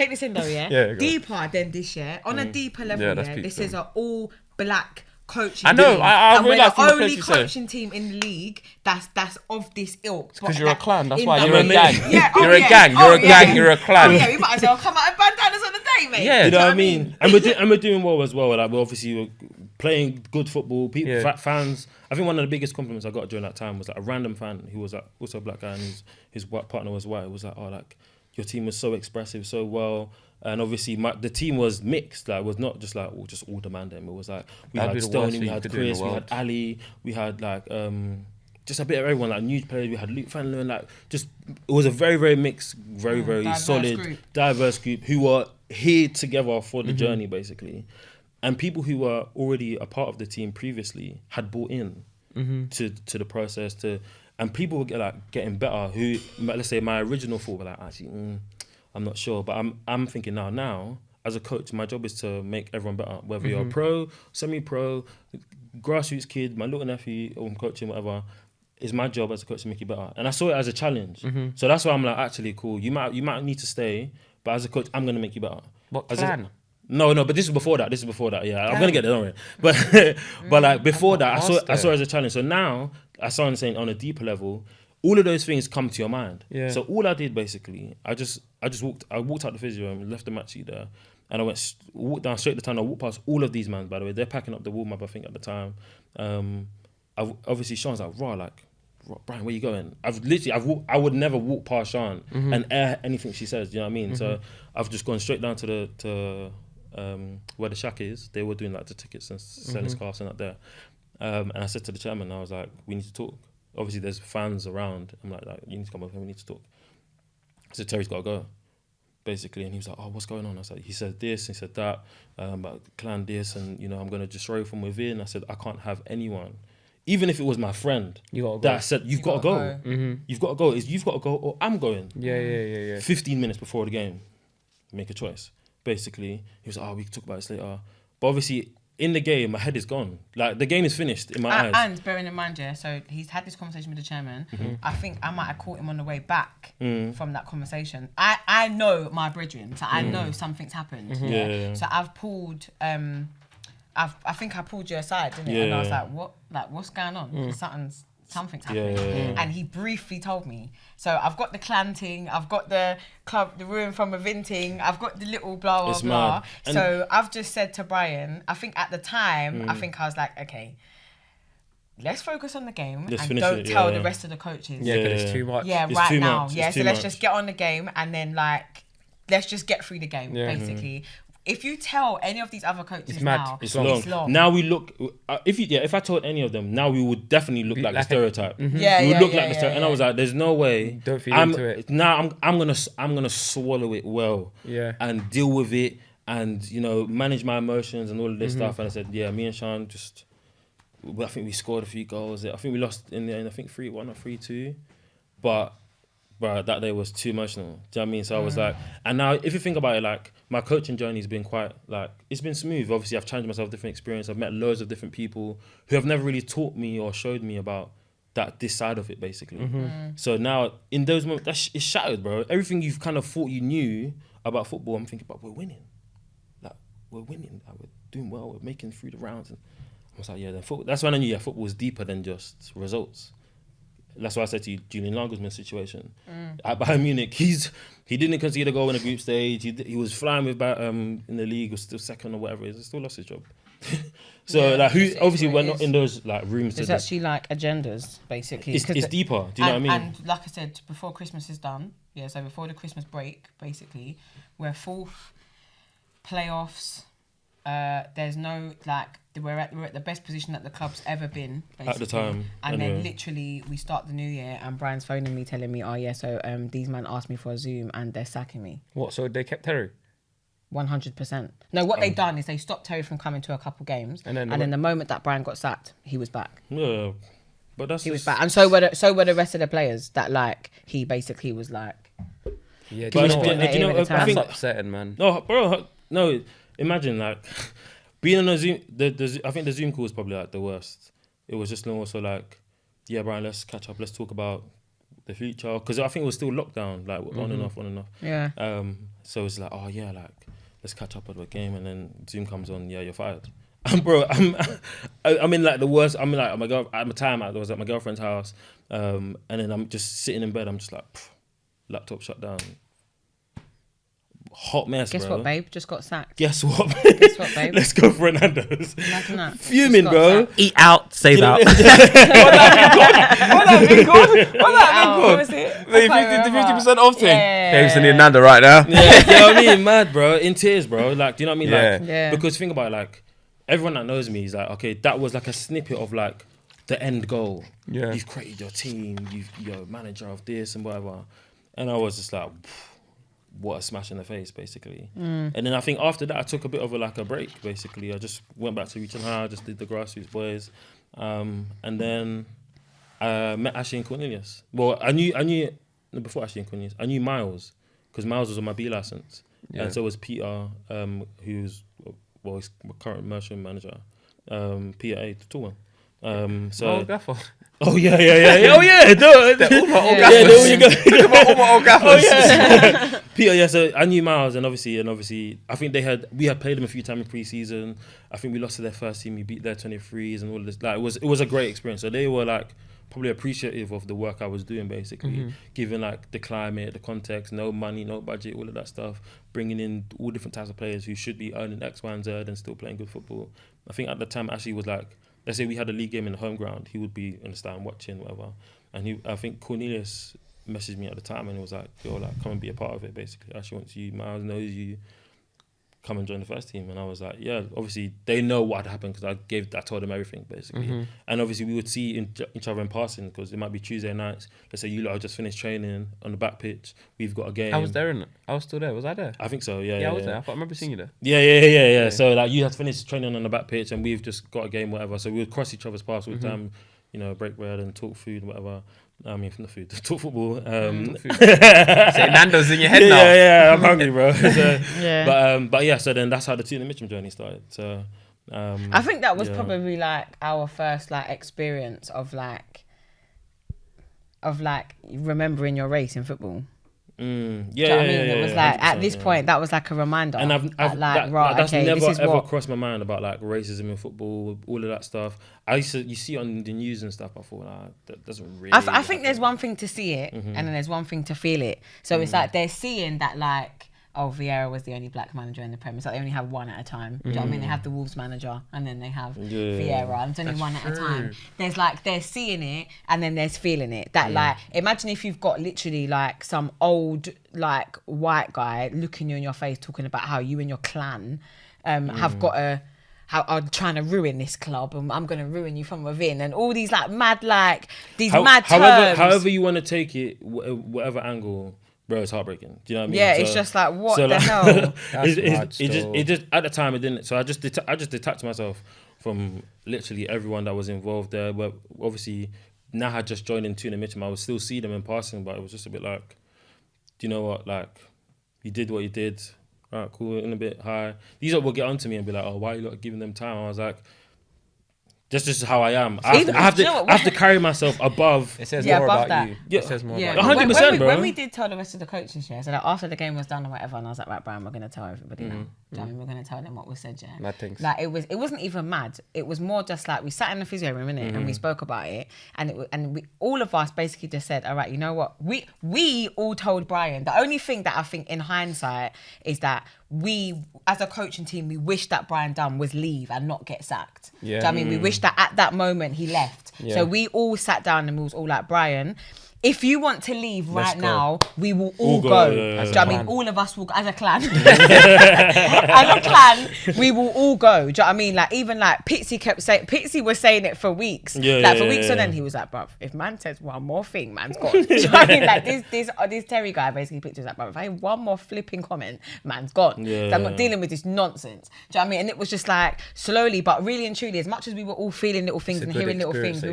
this in though. Yeah. Deeper than this. Yeah. On a deeper level. Yeah. This is an all black coaching. I know. I realised we're the only coaching team in the league that's of this ilk. Because you're a clan. That's why you're a gang. You're a gang. You're a gang. You're a clan. Oh yeah, we might as well come out and bandanas on the day, mate. Yeah, you know what I mean. And we're doing well as well. Like, we're obviously playing good football. People, fans. I think one of the biggest compliments I got during that time was like a random fan who was like also a black guy and his partner was white. It was like, oh, like your team was so expressive, so well. And obviously, the team was mixed. Like, it was not just like just all demand them. It was like we had Stoney, we had Chris, we had Ali, we had like just a bit of everyone. Like new players, we had Luke Fanlon. Like, just it was a very very mixed, very solid, diverse group who were here together for the journey basically. And people who were already a part of the team previously had bought in to the process. And people were getting better. Who, let's say, my original thought were like, actually. I'm not sure, but I'm thinking now as a coach, my job is to make everyone better. Whether you're a pro, semi-pro, grassroots kid, my little nephew, or I'm coaching, whatever, it's my job as a coach to make you better. And I saw it as a challenge. So that's why I'm like, actually, cool. You might need to stay, but as a coach, I'm gonna make you better. What plan? No, but this is before that. Yeah, I'm gonna get there, don't worry. But like before that, I saw it as a challenge. So now I started saying on a deeper level. All of those things come to your mind. Yeah. So all I did basically, I walked out the physio room, left the mat sheet there, and I walked down straight to town. I walked past all of these man, by the way. They're packing up the warm up, I think, at the time. Obviously Sean's like, Bryan, where you going? I would never walk past Sean and air anything she says. You know what I mean? So I've just gone straight down to where the shack is. They were doing like the tickets and selling scarves and that there. And I said to the chairman, I was like, we need to talk. Obviously, there's fans around. I'm like, you need to come over here. We need to talk. I said, Terry's got to go, basically. And he was like, oh, what's going on? I said, he said this, he said that, about clan this, and, you know, I'm going to destroy from within. I said, I can't have anyone, even if it was my friend, that said, you've got to go. You've got to go. You've got to go or I'm going. Yeah. 15 minutes before the game, make a choice, basically. He was like, oh, we can talk about this later. But obviously, in the game, my head is gone. Like, the game is finished in my eyes. And bearing in mind, so he's had this conversation with the chairman. I think I might have caught him on the way back from that conversation. I know my brethren, so I know something's happened. So I've pulled, I think I pulled you aside, didn't it? And I was like, what? Like, what's going on? Something's happening. And he briefly told me. So I've got the clan thing, I've got the club, the ruin from within thing, I've got the little blah, blah, blah. So I've just said to Bryan, I think at the time, I was like, okay, let's focus on the game and don't tell the rest of the coaches. Yeah, because it's too much. Yeah, right now. Yeah, so let's just get on the game and then let's just get through the game, basically. If you tell any of these other coaches now, it's long. Now we look. If I told any of them, now we would definitely look like the stereotype. We would look like the stereotype. And I was like, "There's no way." Don't feed into it. Now I'm gonna swallow it well. Yeah. And deal with it and manage my emotions and all of this stuff. And I said, yeah, me and Sian I think we scored a few goals. I think we lost in the end. I think 3-1 or 3-2, but bro, that day was too emotional. Do you know what I mean? So I was like, and now if you think about it, like my coaching journey's been quite it's been smooth. Obviously, I've challenged myself, different experience. I've met loads of different people who have never really taught me or showed me about this side of it, basically. So now in those moments, it's shattered, bro. Everything you've kind of thought you knew about football, I'm thinking about, we're winning. We're winning. We're doing well. We're making through the rounds. And I was like, yeah, that's when I knew football was deeper than just results. That's why I said to you, Julian Nagelsmann's situation. At Bayern Munich, he didn't concede a goal in the group stage. He was flying with in the league, was still second or whatever. He still lost his job. So obviously we're not in those rooms. There's actually agendas, basically. It's deeper. Do you know what I mean? And like I said, before Christmas is done, so before the Christmas break, basically, we're fourth, playoffs. There's no we're at the best position that the club's ever been, basically. At the time. And then literally we start the new year and Brian's phoning me telling me, these men asked me for a Zoom and they're sacking me. What? So they kept Terry? 100%. No, what they've done is they stopped Terry from coming to a couple games, and then the moment that Brian got sacked, he was back. Yeah, but he was back, and so were the rest of the players. That he basically was like. Yeah, do you know what? I think that's upsetting, man. No, bro, no. Imagine being on a Zoom. I think the Zoom call was probably the worst. It was just also yeah, Brian, let's catch up. Let's talk about the future, because I think it was still lockdown, on and off. Yeah. So it's oh yeah, let's catch up at the game, and then Zoom comes on. Yeah, you're fired. Bro, I'm in the worst. I'm at my time. I was at my girlfriend's house, and then I'm just sitting in bed. I'm just laptop shut down. Hot mess, Guess bro. what, babe? Just got sacked. Guess what, babe? Let's go for Nando's. Imagine that. Fuming, bro. Eat out, save out. What that been called? What was it? The 50% off thing. Caves in Nando right now. Yeah, you know what I mean? Mad, bro. In tears, bro. Do you know what I mean? Yeah. Because think about it, everyone that knows me is okay, that was a snippet of the end goal. Yeah. You've created your team, you're manager of this and whatever. And I was just what a smash in the face, basically. And then I think after that, I took a bit of a break, basically. I just went back to Reach and High, just did the Grassroots boys. And then I met Ashley and Cornelius. Well, I knew before Ashley and Cornelius, I knew Miles, because Miles was on my B license. Yeah. And so was Peter, who's his current merchant manager. Peter A, the tall one. Gaffer. Oh yeah. Oh yeah, Peter, yeah. So I knew Miles, and obviously, I think we had played them a few times in pre-season. I think we lost to their first team. We beat their 23s and all of this. It was a great experience. So they were probably appreciative of the work I was doing, basically, given the climate, the context, no money, no budget, all of that stuff, bringing in all different types of players who should be earning X, Y, and Z and still playing good football. I think at the time Ashley was let's say we had a league game in the home ground, he would be in the stand watching, whatever. And I think Cornelius messaged me at the time and he was yo, come and be a part of it, basically. Ashley wants you, Miles knows you, come and join the first team. And I was yeah, obviously they know what had happened, because I told them everything, basically. And obviously we would see each other in passing, because it might be Tuesday nights. Let's say you lot have just finished training on the back pitch, we've got a game. I was there, innit? I was still there. Was I there? I think so, yeah. Yeah, I was there. I remember seeing you there. Yeah. So you had finished training on the back pitch and we've just got a game, whatever. So we would cross each other's paths all the time, break bread and talk food, whatever. I mean, from the food, talk football. Say Nando's in your head now. Yeah, I'm hungry, bro. But yeah, so then that's how the Tuna Mitcham journey started. So I think that was probably our first experience of remembering your race in football. It was at this point that was a reminder, and that's never ever crossed my mind about racism in football, all of that stuff. You see it on the news and stuff. I thought that doesn't really. I think there's one thing to see it, and then there's one thing to feel it. So it's they're seeing that Vieira was the only black manager in the Premier. They only have one at a time. Do you know what I mean? They have the Wolves manager, and then they have Vieira, and it's only one at a time. There's they're seeing it, and then there's feeling it. That imagine if you've got literally some old white guy looking you in your face, talking about how you and your clan have got how I'm trying to ruin this club, and I'm going to ruin you from within, and all these mad terms. However you want to take it, whatever angle. bro, it's heartbreaking. Do you know what I mean? Yeah, it's just like, what the hell? It just at the time it didn't. So I just detached myself from literally everyone that was involved there. But obviously now I just joined in Tuna Mitcham. I would still see them in passing, but it was just a bit like, do you know what? Like, you did what you did. All right, cool. In a bit high. These lot will get onto me and be like, oh, why are you not giving them time? I was like, that's just how I am. I have to carry myself above. It says more about that. you. Yeah. It says more about 100%, bro. When we did tell the rest of the coaches, so like after the game was done or whatever, and I was like, right, Bryan, we're going to tell everybody now. I mean, we're going to tell them what we said, yeah. Mad things. Like, it wasn't even mad. It was more just like, we sat in the physio room, innit, and we spoke about it, and we all of us basically just said, all right, you know what? We all told Bryan. The only thing that I think in hindsight is that we, as a coaching team, we wish that Bryan Dunn was leave and not get sacked. Yeah. Do you know what I mean? We wish that at that moment he left. Yeah. So we all sat down and we was all like, Bryan, if you want to leave right now, we will all go. Do you know what I mean? All of us will go as a clan. As a clan, we will all go. Do you know what I mean? Like, even like Pitsy was saying it for weeks. For weeks on end, he was like, bruv, if man says one more thing, man's gone. Do you know what I mean? Like, this Terry guy basically pictures like, bruv, if I hear one more flipping comment, man's gone. So I'm not dealing with this nonsense. Do you know what I mean? And it was just like, slowly, but really and truly, as much as we were all feeling little things and hearing little things.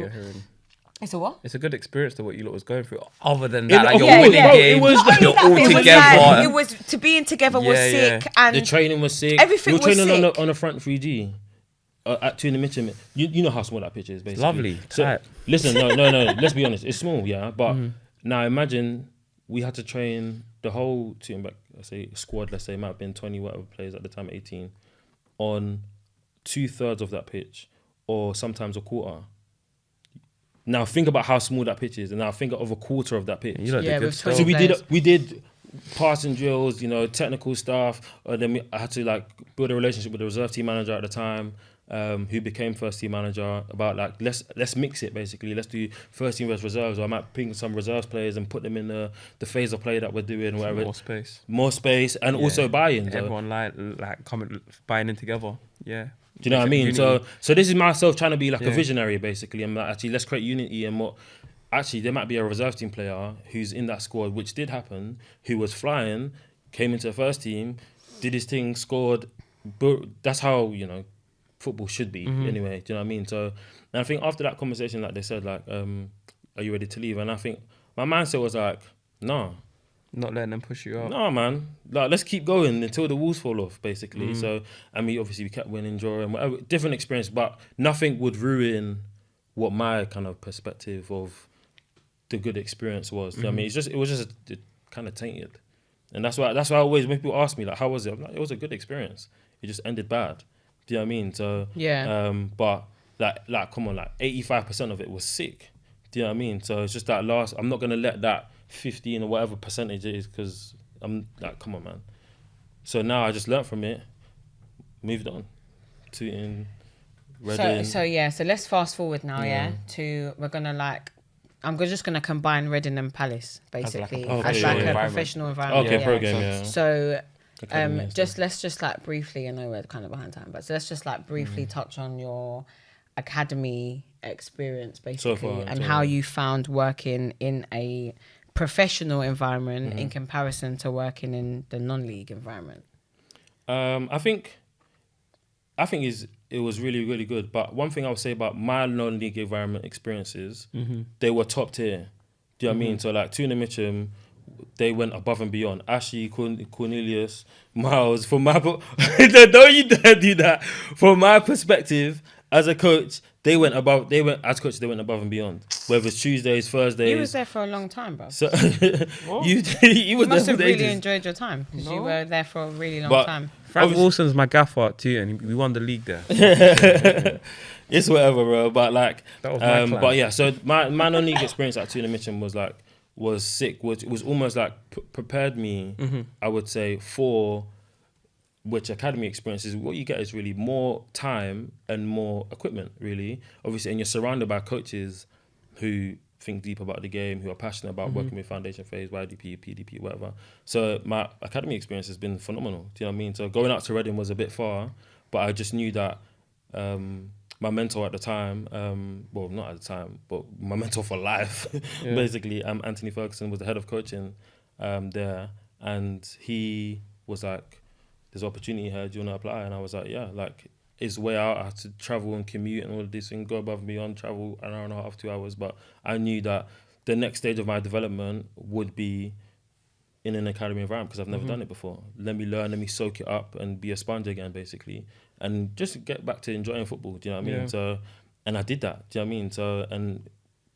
It's a what? It's a good experience to what you lot was going through. Other than that, like, you're winning games, you're all together. It was to being together was sick, and the training was sick. Everything was sick. We were training on the front 3G at Tuna Mitcham. You know how small that pitch is, basically. Lovely. So, listen, no. Let's be honest. It's small, yeah. But now imagine we had to train the whole team, back, let's say squad. Let's say it might have been 20 whatever players at the time, 18, on 2/3 of that pitch, or sometimes a quarter. Now think about how small that pitch is, and now think of a quarter of that pitch. So we did passing drills, technical stuff. Then I had to like build a relationship with the reserve team manager at the time, who became first team manager. About like let's mix it basically. Let's do first team versus reserves. Or I might bring some reserves players and put them in the phase of play that we're doing. Whatever. More space, and also buy-in. Everyone buying in together. Yeah. Do you know what I mean? Unity. So this is myself trying to be like a visionary, basically. I'm like, actually, let's create unity. And there might be a reserve team player who's in that squad, which did happen, who was flying, came into the first team, did his thing, scored. But that's how, football should be anyway. Do you know what I mean? So, and I think after that conversation, like they said, like, are you ready to leave? And I think my mindset was like, no. Not letting them push you up. No, man. Like, let's keep going until the wheels fall off, basically. So, and we kept winning, drawing, whatever, different experience, but nothing would ruin what my kind of perspective of the good experience was. I mean, it was just kind of tainted, and that's why I always, when people ask me like, how was it? I'm like, it was a good experience. It just ended bad. Do you know what I mean? So but like come on, like 85% of it was sick. Do you know what I mean? So it's just that last. I'm not gonna let that 15 or whatever percentage it is, because I'm like, come on, man. So now I just learnt from it, moved on to in Reading. So let's fast forward now, to we're gonna I'm just gonna combine Reading and Palace basically as a professional environment. Okay, pro game, So let's just briefly, I know we're kind of behind time, but so let's just briefly touch on your academy experience basically, and how you found working in a professional environment in comparison to working in the non-league environment. I think it was really, really good. But one thing I would say about my non-league environment experiences, they were top tier. Do you know what I mean? So like Tuna Mitcham, they went above and beyond. Ashley, Cornelius, Miles, from my don't you dare do that. From my perspective as a coach, they went above and beyond. Whether it's Tuesdays, Thursdays. You was there for a long time, bro. So you must have really enjoyed your time, because you were there for a really long time. Frank Wilson's my gaffer too, and we won the league there. It's whatever, bro. But like, that was my plan. But yeah. So my non-league experience at Tuna Mitcham was sick. It was almost like prepared me, I would say, for which academy experiences. What you get is really more time and more equipment, really. Obviously, and you're surrounded by coaches who think deep about the game, who are passionate about working with foundation phase, YDP, PDP, whatever. So my academy experience has been phenomenal. Do you know what I mean? So going out to Reading was a bit far, but I just knew that my mentor at the time, well, not at the time, but my mentor for life, basically, Anthony Ferguson was the head of coaching. there, and he was like, "There's opportunity here. Do you want to apply?" And I was like, "Yeah." Like, it's way out. I had to travel and commute and all of this and go above and beyond, travel an hour and a half, 2 hours. But I knew that the next stage of my development would be in an academy environment because I've never done it before. Let me learn, let me soak it up and be a sponge again, basically, and just get back to enjoying football. Do you know what I mean? So, and I did that. Do you know what I mean? So, and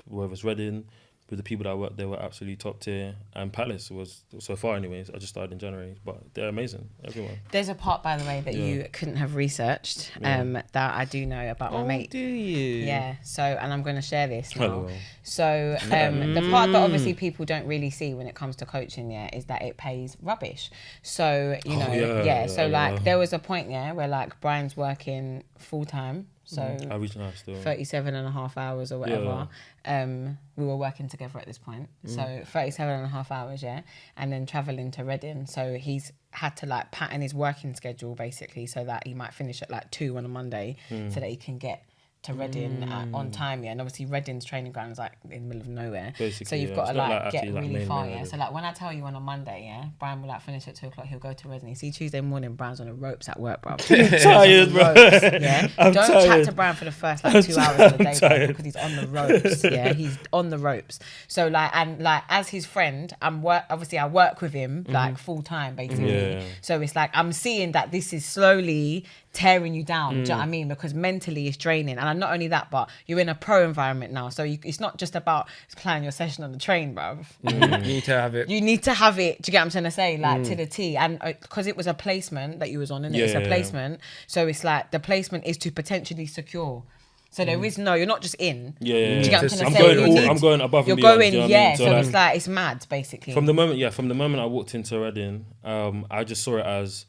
whether it's Reading, with the people that I worked, they were absolutely top tier. And Palace was, so far anyways, I just started in January, but they're amazing, everyone. There's a part, by the way, that you couldn't have researched that I do know about my mate. Do you? Yeah, so, and I'm going to share this now. Hello. So the part that obviously people don't really see when it comes to coaching, is that it pays rubbish. So, you know, so like there was a point, where like Brian's working full-time. So 37 and a half hours or whatever. We were working together at this point. So 37 and a half hours, and then travelling to Reading. So he's had to like pattern his working schedule basically so that he might finish at like 2 on a Monday so that he can get to Reading on time, and obviously Reading's training ground is like in the middle of nowhere, basically, so you've got to like get really far, so like when I tell you on a Monday, Brian will like finish at 2 o'clock, he'll go to Reading. You see Tuesday morning, Brian's on the ropes at work, bro. Tired, bro. Don't chat to Brian for the first like 2 hours of the day, bro, because he's on the ropes. He's on the ropes. So like, and like as his friend, obviously I work with him like full time basically. So it's like I'm seeing that this is slowly tearing you down. Do you know what I mean? Because mentally it's draining, and not only that, but you're in a pro environment now, so it's not just about planning your session on the train, bruv. You need to have it. You need to have it. Do you get what I'm trying to say? Like to the T, and because it was a placement that you was on, and it's a placement, so it's like the placement is to potentially secure. So there is you're not just in. Do you get what I'm trying to say? I'm going above and beyond. You're going, do you know what I mean? So like, it's like it's mad, basically. From the moment I walked into Reading, I just saw it as,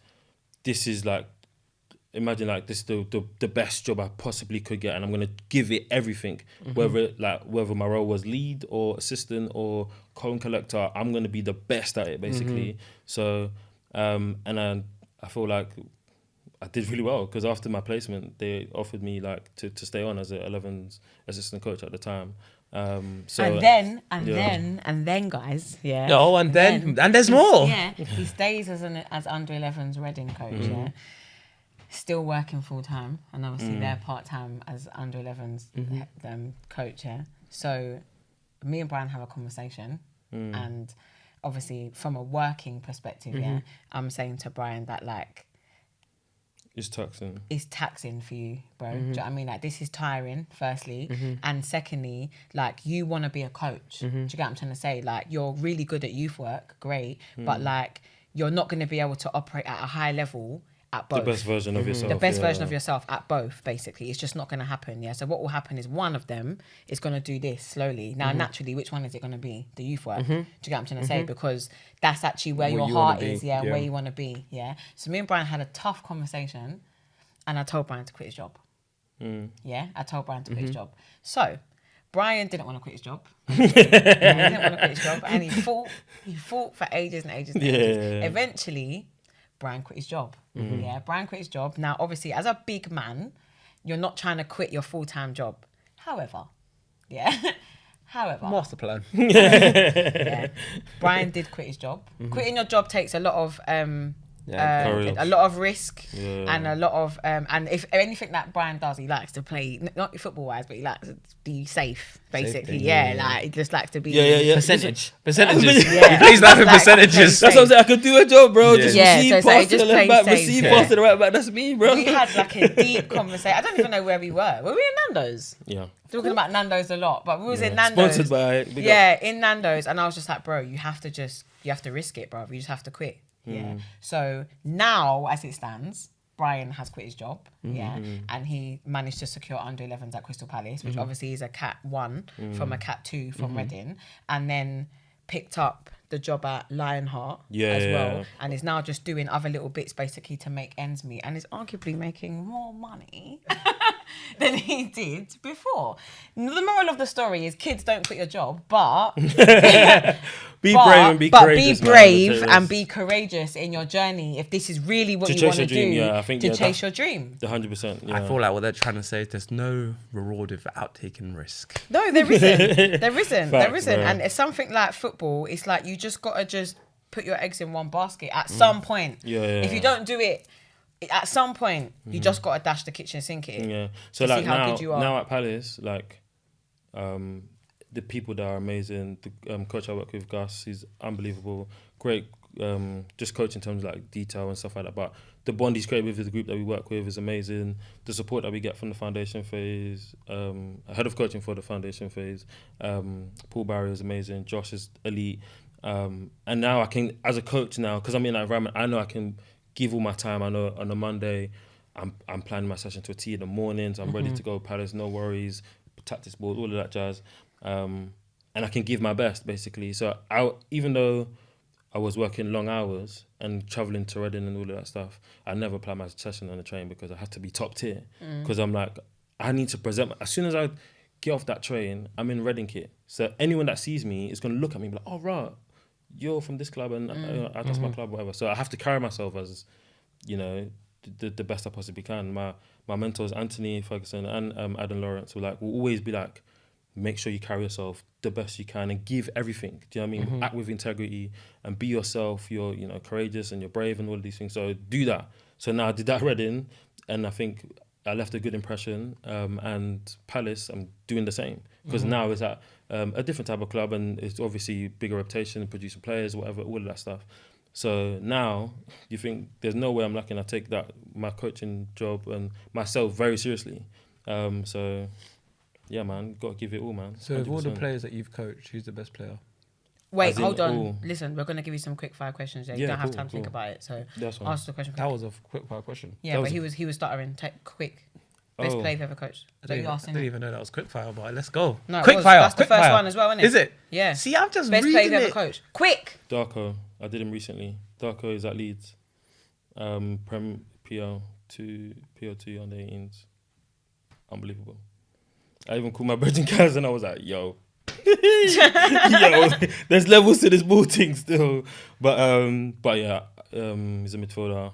this is like, imagine like this is the best job I possibly could get, and I'm gonna give it everything. Whether my role was lead or assistant or column collector, I'm gonna be the best at it, basically. So, and I feel like I did really well, because after my placement, they offered me like to stay on as an 11s assistant coach at the time. So and then guys, and there's more. He stays as under 11s Reading coach, still working full time, and obviously they're part time as under 11s coach. So me and Brian have a conversation, and obviously from a working perspective, I'm saying to Brian that like, it's taxing. It's taxing for you, bro. Do you know what I mean? Like, this is tiring, firstly. And secondly, like, you want to be a coach. Do you get what I'm trying to say? Like, you're really good at youth work, great. But, like, you're not going to be able to operate at a high level at both. The best version of yourself. The best version of yourself at both, basically. It's just not going to happen, So what will happen is one of them is going to do this slowly. Now, naturally, which one is it going to be? The youth work. Do you get what I'm trying to say? Because that's actually where your heart is, and where you want to be, So me and Brian had a tough conversation, and I told Brian to quit his job. I told Brian to quit his job. So Brian didn't want to quit his job. And he fought for ages and ages and ages. Eventually, Brian quit his job. Brian quit his job. Now, obviously, as a big man, you're not trying to quit your full-time job. However, master plan. Brian did quit his job. Quitting your job takes a lot of a lot of risk and a lot of and if anything that Brian does, he likes to play, not football wise, but he likes to be safe, basically. Like he just likes to be percentages. He plays like percentages. That's what I'm saying. I could do a job, bro. Just receive so pass to the left back, receive pass to the right back. That's me, bro. We had like a deep conversation. I don't even know where we were. Were we in Nando's? Talking about Nando's a lot, but we was in Nando's. Sponsored by in Nando's, and I was just like, bro, you have to risk it, bro. You just have to quit. So now, as it stands, Brian has quit his job, and he managed to secure under 11s at Crystal Palace, which obviously is a Cat 1 from a Cat 2 from Reading, and then picked up the job at Lionheart as well, and is now just doing other little bits basically to make ends meet, and is arguably making more money than he did before. The moral of the story is, kids, don't quit your job, but be brave and be courageous. Be brave and be courageous in your journey if this is really what you want to do. I think chase your dream. 100%. I feel like what they're trying to say is there's no reward without taking risk. No, there isn't. There isn't. And it's something like football. It's like you just gotta put your eggs in one basket at some point. If you don't do it, at some point, you just got to dash the kitchen sink it. Yeah. So like now at Palace, like, the people that are amazing. The coach I work with, Gus, he's unbelievable. Great, just coach in terms of like detail and stuff like that. But the bond he's created with the group that we work with is amazing. The support that we get from the foundation phase, head of coaching for the foundation phase, Paul Barry is amazing. Josh is elite. And now I can, as a coach now, because I'm in that environment, I know I can give all my time. I know on a Monday, I'm planning my session to a T in the mornings. I'm ready to go Palace, no worries, tactics board, all of that jazz. And I can give my best, basically. So even though I was working long hours and travelling to Reading and all of that stuff, I never planned my session on the train because I had to be top tier. Because I'm like, I need to present. As soon as I get off that train, I'm in Reading kit. So anyone that sees me is going to look at me and be like, oh, right, you're from this club and that's my club, whatever. So I have to carry myself as, the best I possibly can. My mentors, Anthony Ferguson and Adam Lawrence, will always be like, make sure you carry yourself the best you can and give everything. Do you know what I mean? Act with integrity and be yourself. You're, courageous and you're brave and all of these things. So do that. So now I did that at Reading, and I think I left a good impression. And Palace, I'm doing the same because now it's at a different type of club, and it's obviously bigger reputation, producing players, whatever, all of that stuff. So now you think there's no way I'm lacking. I take my coaching job and myself very seriously. So. Yeah, man, got to give it all, man. So, 100%. Of all the players that you've coached, who's the best player? Wait, hold on. Listen, we're going to give you some quick fire questions. You don't have time to think about it. So, ask the question. That was a quick fire question. Yeah, but he was stuttering. Quick. Best player you've ever coached. I didn't even know that was quick fire, but let's go. No, quick fire. That's the first one as well, isn't it? Is it? Yeah. See, I'm just best player you've ever coached. Quick. Darko. I did him recently. Darko is at Leeds. Prem PL2 on the 18s. Unbelievable. I even called my brethren guys and I was like, yo, there's levels to this ball thing still. But yeah, he's a midfielder,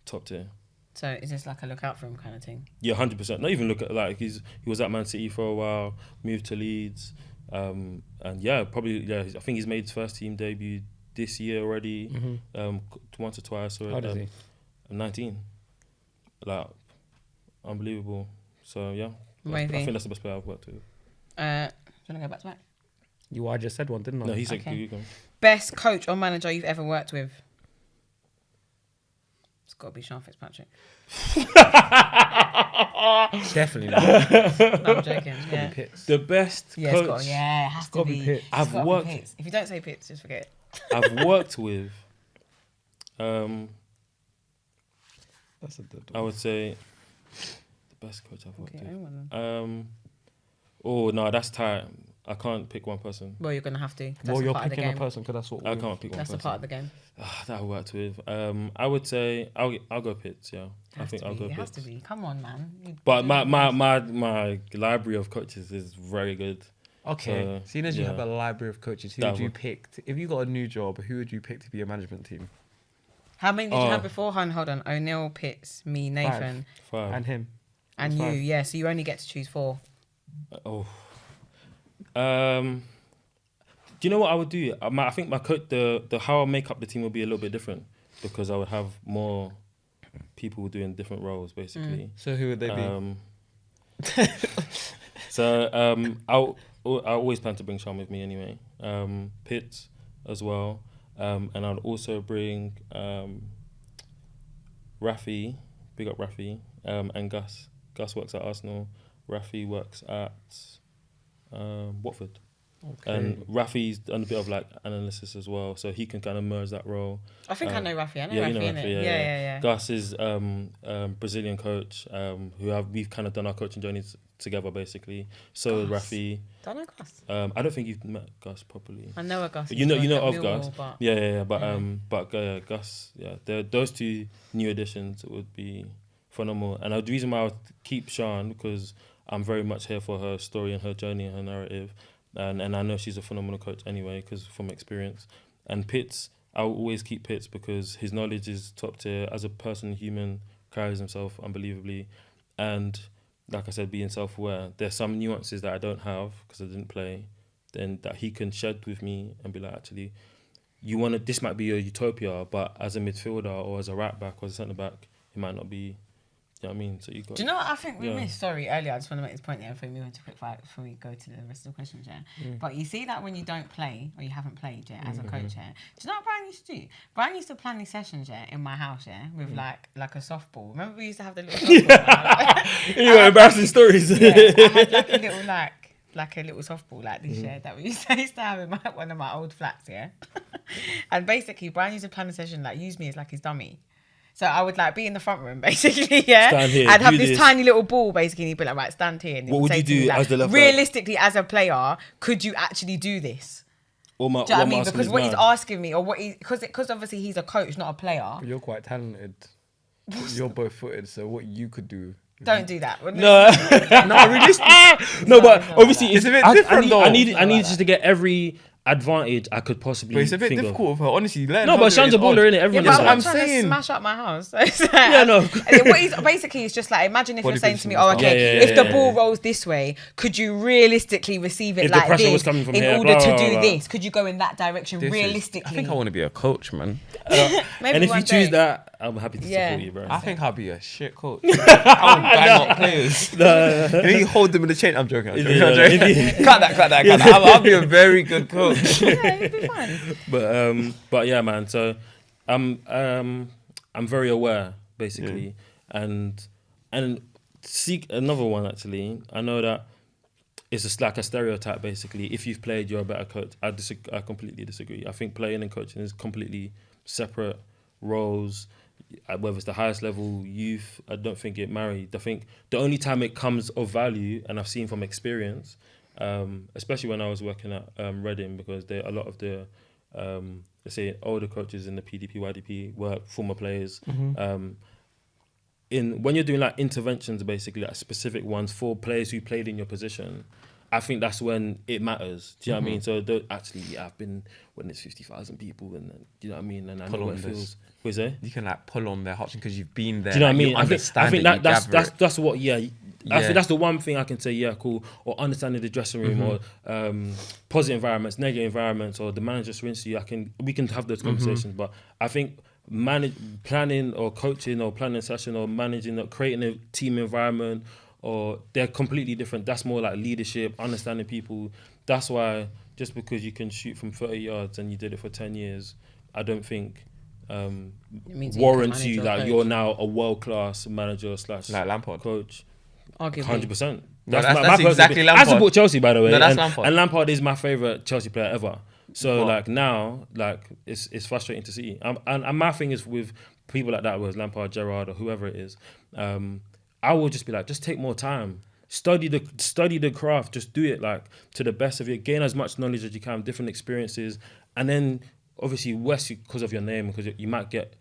top tier. So is this like a look out for him kind of thing? Yeah, 100%. Not even look at he was at Man City for a while, moved to Leeds, and I think he's made his first team debut this year already, once or twice. How does he? 19. Unbelievable. So yeah. I think that's the best player I've worked with. Do you want to go back to back? I just said one, didn't I? No, he said go. Best coach or manager you've ever worked with? It's got to be Sian Fitzpatrick. Definitely not. No, I'm joking. Yeah. The best coach. It has to be Pitts. I've worked. If you don't say Pitts, just forget it. I've worked with. That's a good one. I would say. Best coach I've worked with. That's tight. I can't pick one person. Well, you're gonna have to. Well, you're picking a person because that's what I can't pick one person. That's a part of the game. That I worked with. I would say I'll go Pitts. Yeah, I think I'll go Pitts. It has to be. Come on, man. But my library of coaches is very good. Okay. Seeing as you have a library of coaches, who would you pick? If you got a new job, who would you pick to be your management team? How many did you have before? Hold on. O'Neill, Pitts, me, Nathan. 5. And him. And you, yeah. So you only get to choose 4. Do you know what I would do? I think my coach, the how I make up the team will be a little bit different because I would have more people doing different roles, basically. So who would they be? I always plan to bring Sian with me anyway. Pitts as well, and I'll also bring Rafi, big up Rafi, and Gus. Gus works at Arsenal. Rafi works at Watford. Okay. And Rafi's done a bit of analysis as well, so he can kind of merge that role. I think I know Rafi. I know Rafi, innit? Yeah. Gus is Brazilian coach we've kind of done our coaching journeys together, basically. So Rafi. Don't know Gus. I don't think you've met Gus properly. I know a Gus. You know of Gus. But Gus, those 2 new additions would be phenomenal. And the reason why I would keep Sian because I'm very much here for her story and her journey and her narrative. And I know she's a phenomenal coach anyway, because from experience. And Pitts, I'll always keep Pitts because his knowledge is top tier. As a person, human, carries himself unbelievably. And like I said, being self-aware. There's some nuances that I don't have because I didn't play, then that he can shed with me and be like, actually, this might be your utopia, but as a midfielder or as a right back or as a centre back, it might not be. You know what I mean? So you got. Do you know what I think we missed? Sorry, earlier. I just want to make this point before we move on to quick fire, before we go to the rest of the questions. But you see that when you don't play or you haven't played as a coach. Do you know what Bryan used to do? Bryan used to plan these sessions in my house with like a softball. Remember we used to have the little softball. You got embarrassing stories. I had like a little like a little softball like this that we used to have in one of my old flats. And basically Bryan used to plan a session like use me as like his dummy. So I would like be in the front room basically, Stand here, I'd have this tiny little ball basically, and he'd be like, right, stand here. And what would you do like, as the left realistically, as a player, could you actually do this? Do you know what I mean? Because what he's asking me, or what because obviously he's a coach, not a player. But you're quite talented. You're both footed, so what you could do. Don't do that. No, but obviously it's a bit different though. I need just to get every advantage I could possibly. But it's a bit difficult for her, honestly. No, but Sian's a baller, innit? Everyone knows that. I'm saying. To smash up my house. What he's basically is just like, imagine if you're saying to me, if the ball rolls this way, could you realistically receive it like this in order to do this? Could you go in that direction realistically? I think I want to be a coach, man. And if you choose that, I'm happy to support you, bro. I think I'll be a shit coach. I would bang up players. You hold them in the chain. I'm joking. Cut that. I'll be a very good coach. It'd be fun. But yeah, man. So I'm very aware, basically, and seek another one. Actually, I know that it's just like a stereotype. Basically, if you've played, you're a better coach. I completely disagree. I think playing and coaching is completely separate roles. Whether it's the highest level youth, I don't think it married. I think the only time it comes of value, and I've seen from experience. Especially when I was working at Reading, because a lot of the let's say older coaches in the PDP, YDP work, former players. When you're doing like interventions, basically like specific ones for players who played in your position, I think that's when it matters. Do you know what I mean? So I've been when it's 50,000 people, and do you know what I mean? And I know what it feels. What is it? You can like pull on their hearts because you've been there. Do you know what I mean? I think that's what. I think that's the one thing I can say, cool, or understanding the dressing room, or positive environments, negative environments, or the manager's rinse you. We can have those conversations, but I think planning or coaching or planning a session or managing or creating a team environment, or they're completely different. That's more like leadership, understanding people. That's why just because you can shoot from 30 yards and you did it for 10 years, I don't think warrants you like you're now a world-class manager / like Lampard coach. 100%. That's exactly Lampard. I support Chelsea, by the way. That's Lampard. And Lampard is my favourite Chelsea player ever. So now, it's frustrating to see. And my thing is with people like that, whether it's Lampard, Gerrard, or whoever it is, I will just be like, just take more time. Study the craft. Just do it like to the best of it. Gain as much knowledge as you can, different experiences, and then obviously because of your name, because you might get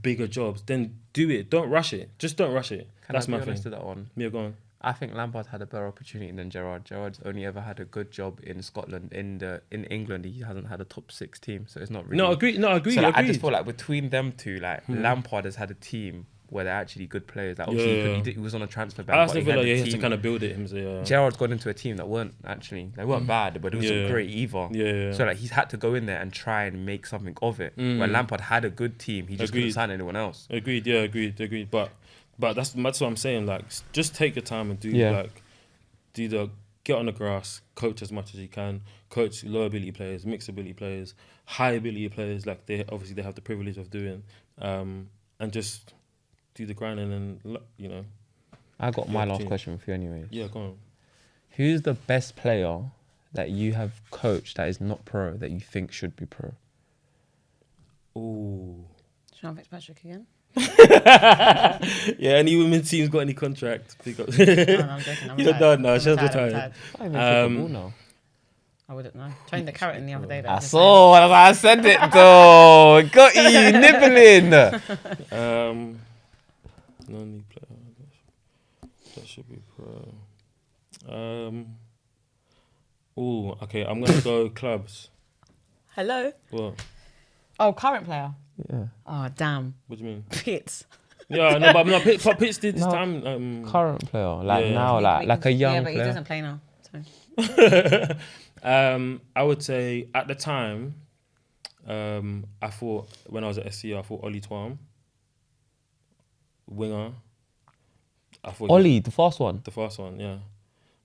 bigger jobs. Then do it. Don't rush it. Just don't rush it. That's my thing. To that one. Yeah, go on. I think Lampard had a better opportunity than Gerrard. Gerrard's only ever had a good job in Scotland. In England, he hasn't had a top 6 team, so it's not really. No, agree. So I just feel like between them two, Lampard has had a team where they're actually good players. Like obviously he was on a transfer ban. I also feel like he has to kind of build it himself. Gerrard's gone into a team that weren't bad, but it wasn't great either. Yeah. So like he's had to go in there and try and make something of it. Where Lampard had a good team, he just couldn't sign anyone else. Agreed. But that's what I'm saying. Like, just take your time and get on the grass, coach as much as you can, coach low ability players, mixed ability players, high ability players. Like they have the privilege of doing, and just do the grinding and I got my last question for you anyway. Yeah, go on. Who's the best player that you have coached that is not pro that you think should be pro? Ooh. Sian Fitzpatrick again? Yeah, any women's team's got any contract? No, I'm joking. You're done now. She's retired. I wouldn't know. Trained the carrot in the other day. I saw. I said it though. Got you nibbling. No need player. That should be pro. Okay. I'm gonna go clubs. Hello. What? Oh, current player. Yeah. Oh, damn. What do you mean? Pitts. Yeah, no, but Pitts did this time. Current player, like a young player. Yeah, but he doesn't play now. So. I would say at the time, I thought when I was at SC, I thought Ollie Twam, winger. I thought Ollie, the fast one. The fast one, yeah.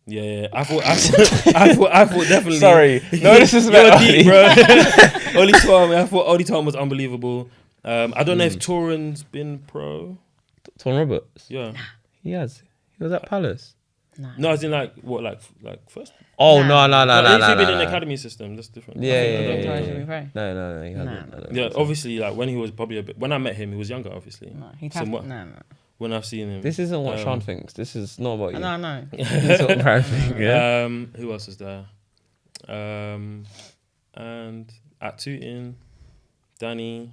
Yeah. I thought definitely. Sorry, no, this is you're deep, bro. Ollie Twam, I thought Ollie Twam was unbelievable. I don't know if Toran's been pro. Tom Roberts. Yeah, he has. He was at Palace. No, as in like first. Oh no. He's been in the academy system. That's different. Yeah. No, he hasn't. Yeah, obviously, like when he was probably a bit. When I met him, he was younger, obviously. No, he'd have no. When I've seen him, this isn't what Sian thinks. This is not about you. No. This is what Bryan thinks. Yeah. Who else is there? And at Tooting, Danny.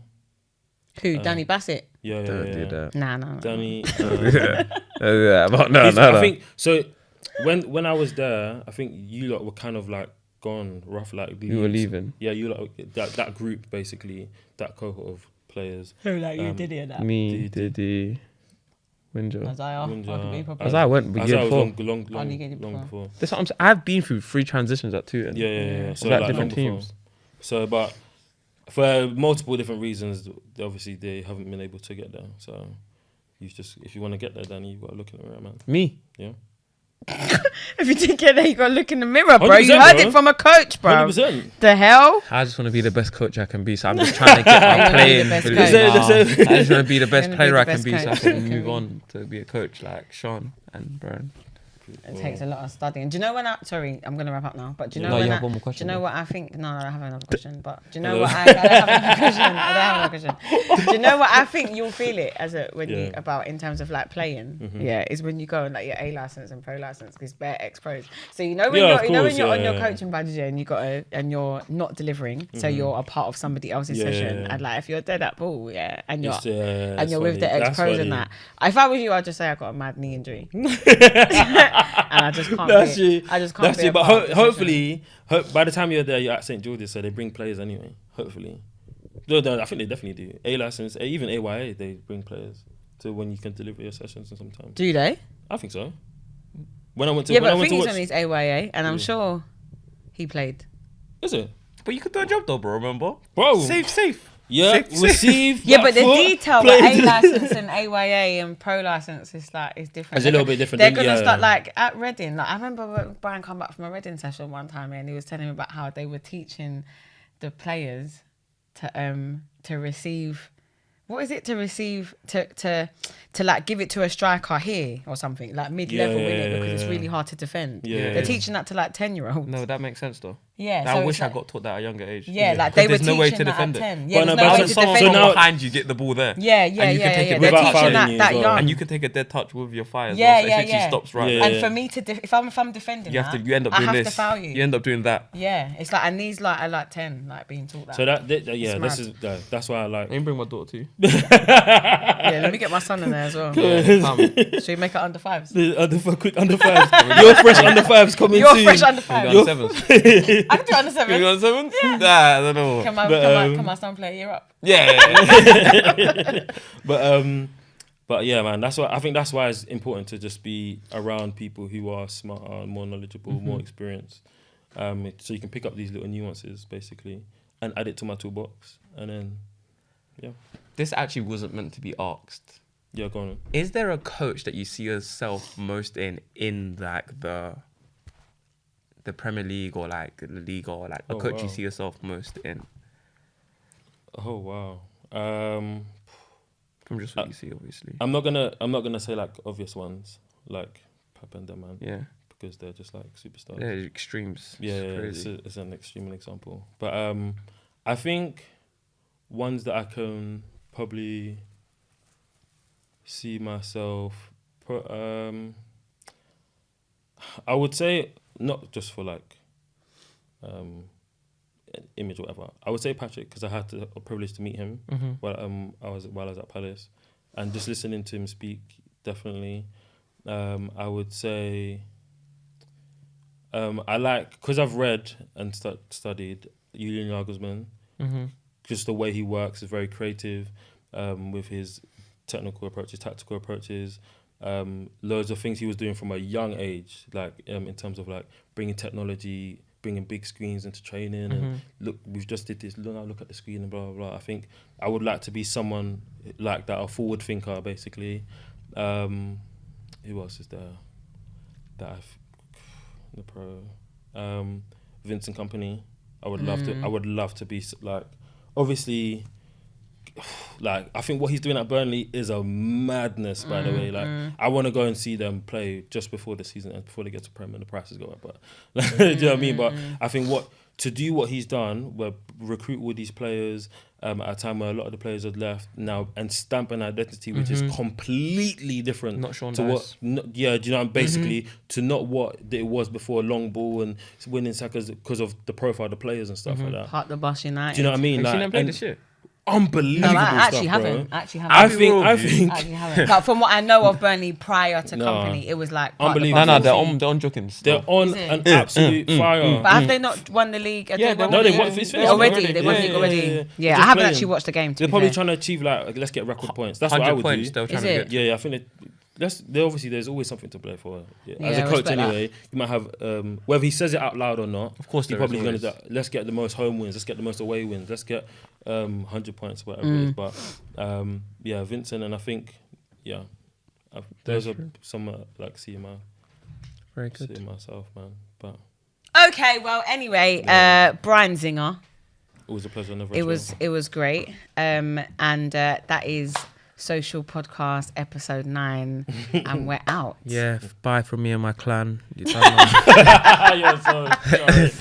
Who? Danny Bassett? Yeah. Don't do that. No. Danny. No. I think so. When I was there, I think you lot were kind of like gone rough, like you were leaving. Yeah, you lot, that group basically, that cohort of players. Who like you? Diddy and that. Me, Diddy, Windsor. Isaiah went long before. That's what I'm saying. I've been through 3 transitions at Tooting. Yeah. So like different teams. So, but for multiple different reasons, obviously they haven't been able to get there. So, if you want to get there, then you've got to look in the mirror, man. Me? Yeah. If you didn't get there, you got to look in the mirror, bro. You heard it from a coach, bro. 100%. The hell? I just want to be the best coach I can be, so I'm just trying to get my playing. I just want to be the best player I can be, so I can move on to be a coach like Sian and Bryan. It takes a lot of studying. Do you know when sorry, I'm going to wrap up now, but do you know you when have one more question, do you know what I think? No, I have another question, but do you know what I don't have another question. Do you know what I think you'll feel it you about in terms of like playing? Mm-hmm. Yeah, is when you go on like your A license and pro license, because bare ex-pros. So when you're on your coaching badge and you're not delivering, so you're a part of somebody else's session, and like if you're dead at ball, and you're with the ex-pros and that. If I was you, I'd just say I got a mad knee injury. And I just can't. That's it. But hopefully, by the time you're there, you're at St. George's, so they bring players anyway. Hopefully, no, I think they definitely do. A license, even AYA, they bring players to when you can deliver your sessions. And sometimes do they? I think so. When I went to but I think he's on his AYA, and I'm sure he played. Is it? But you could do a job though, bro. Remember, bro. Safe. Yeah, receive. Yeah, but the detail, like A license and AYA and pro license is different. It's a little bit different. They're gonna start like at Reading. Like I remember when Bryan come back from a Reading session one time, and he was telling me about how they were teaching the players to receive. What is it to receive to like give it to a striker here or something like mid-level in it, because it's really hard to defend. They're teaching that to like 10-year-olds. No, that makes sense though. Yeah, I wish I got taught that at a younger age. Yeah, like they were teaching no way to that defend at 10. it. Yeah, there's no way to defend it. Someone behind you, get the ball there. Yeah. They're teaching that young. And you can take a dead touch with your fire as well. So it essentially stops right there. And for me to, if I'm defending you end up doing I have this. to foul you. You end up doing that. Yeah, it's like, and these like are like 10, like being taught that. So that's why I like. Let me bring my daughter too. Yeah, let me get my son in there as well. Should we make it under 5s? Quick under 5s. Your fresh under 5s coming soon. Your fresh under 5s. Your 7s. I can do under 7s. Can you do under 7s? Yeah. Nah, I don't know. Can my son play a year up? Yeah. But yeah, man, I think that's why it's important to just be around people who are smarter, more knowledgeable, more experienced. So you can pick up these little nuances basically and add it to my toolbox. And then This actually wasn't meant to be asked. Yeah, go on. Is there a coach that you see yourself most in like the Premier League or like the league, or like a coach you see yourself most in? Oh wow. From just what you see, obviously. I'm not gonna say like obvious ones like Pep and them, man. Yeah. Because they're just like superstars. They're extremes. Yeah, it's an extreme example. But I think ones that I can probably see myself. I would say not just for like image or whatever. I would say Patrick, because I had a privilege to meet him while I was at Palace, and just listening to him speak, definitely. I would say I like, because I've read and studied Julian Nagelsmann. Just the way he works is very creative with his technical approaches, tactical approaches. Loads of things he was doing from a young age, like in terms of like bringing technology bringing big screens into training and look, we've just did this. Look at the screen and blah blah blah. I think I would like to be someone like that, a forward thinker, basically. Who else is there? The pro, Vincent Company. I would love to be like, obviously. Like, I think what he's doing at Burnley is a madness, by the way. Like, I want to go and see them play just before the season ends, before they get to Prem and the prices go up. But do you know what I mean? But I think to do what he's done, where recruit all these players at a time where a lot of the players had left now, and stamp an identity which is completely different. Not Sean to Dice. do you know? Basically, to not what it was before, long ball and winning sackers because of the profile of the players and stuff like that. Park the Bus United. Do you know what I mean? Have you seen them play this year? Unbelievable I actually stuff, haven't. bro. I think. I think. But from what I know of Burnley prior to Company, it was like unbelievable. No, they're on Jockins. They're on an absolute fire. But have they not won the league? Yeah, they won. It's finished already. They won the league already. Yeah, I haven't actually watched the game. They're probably trying to achieve like, let's get record points. That's what I would do. Is it? Yeah, I think they obviously there's always something to play for. As a coach, anyway, you might have whether he says it out loud or not. Of course, he's probably going to. Let's get the most home wins. Let's get the most away wins. Let's get 100 points, whatever it is. But Vincent, and I think those are some like seeing myself, man. But okay, well, anyway, Bryan Nzinga. Always a pleasure. Never. It was great, and that is Social Podcast episode 9, and we're out. Yeah, bye from me and my clan. You're so sorry.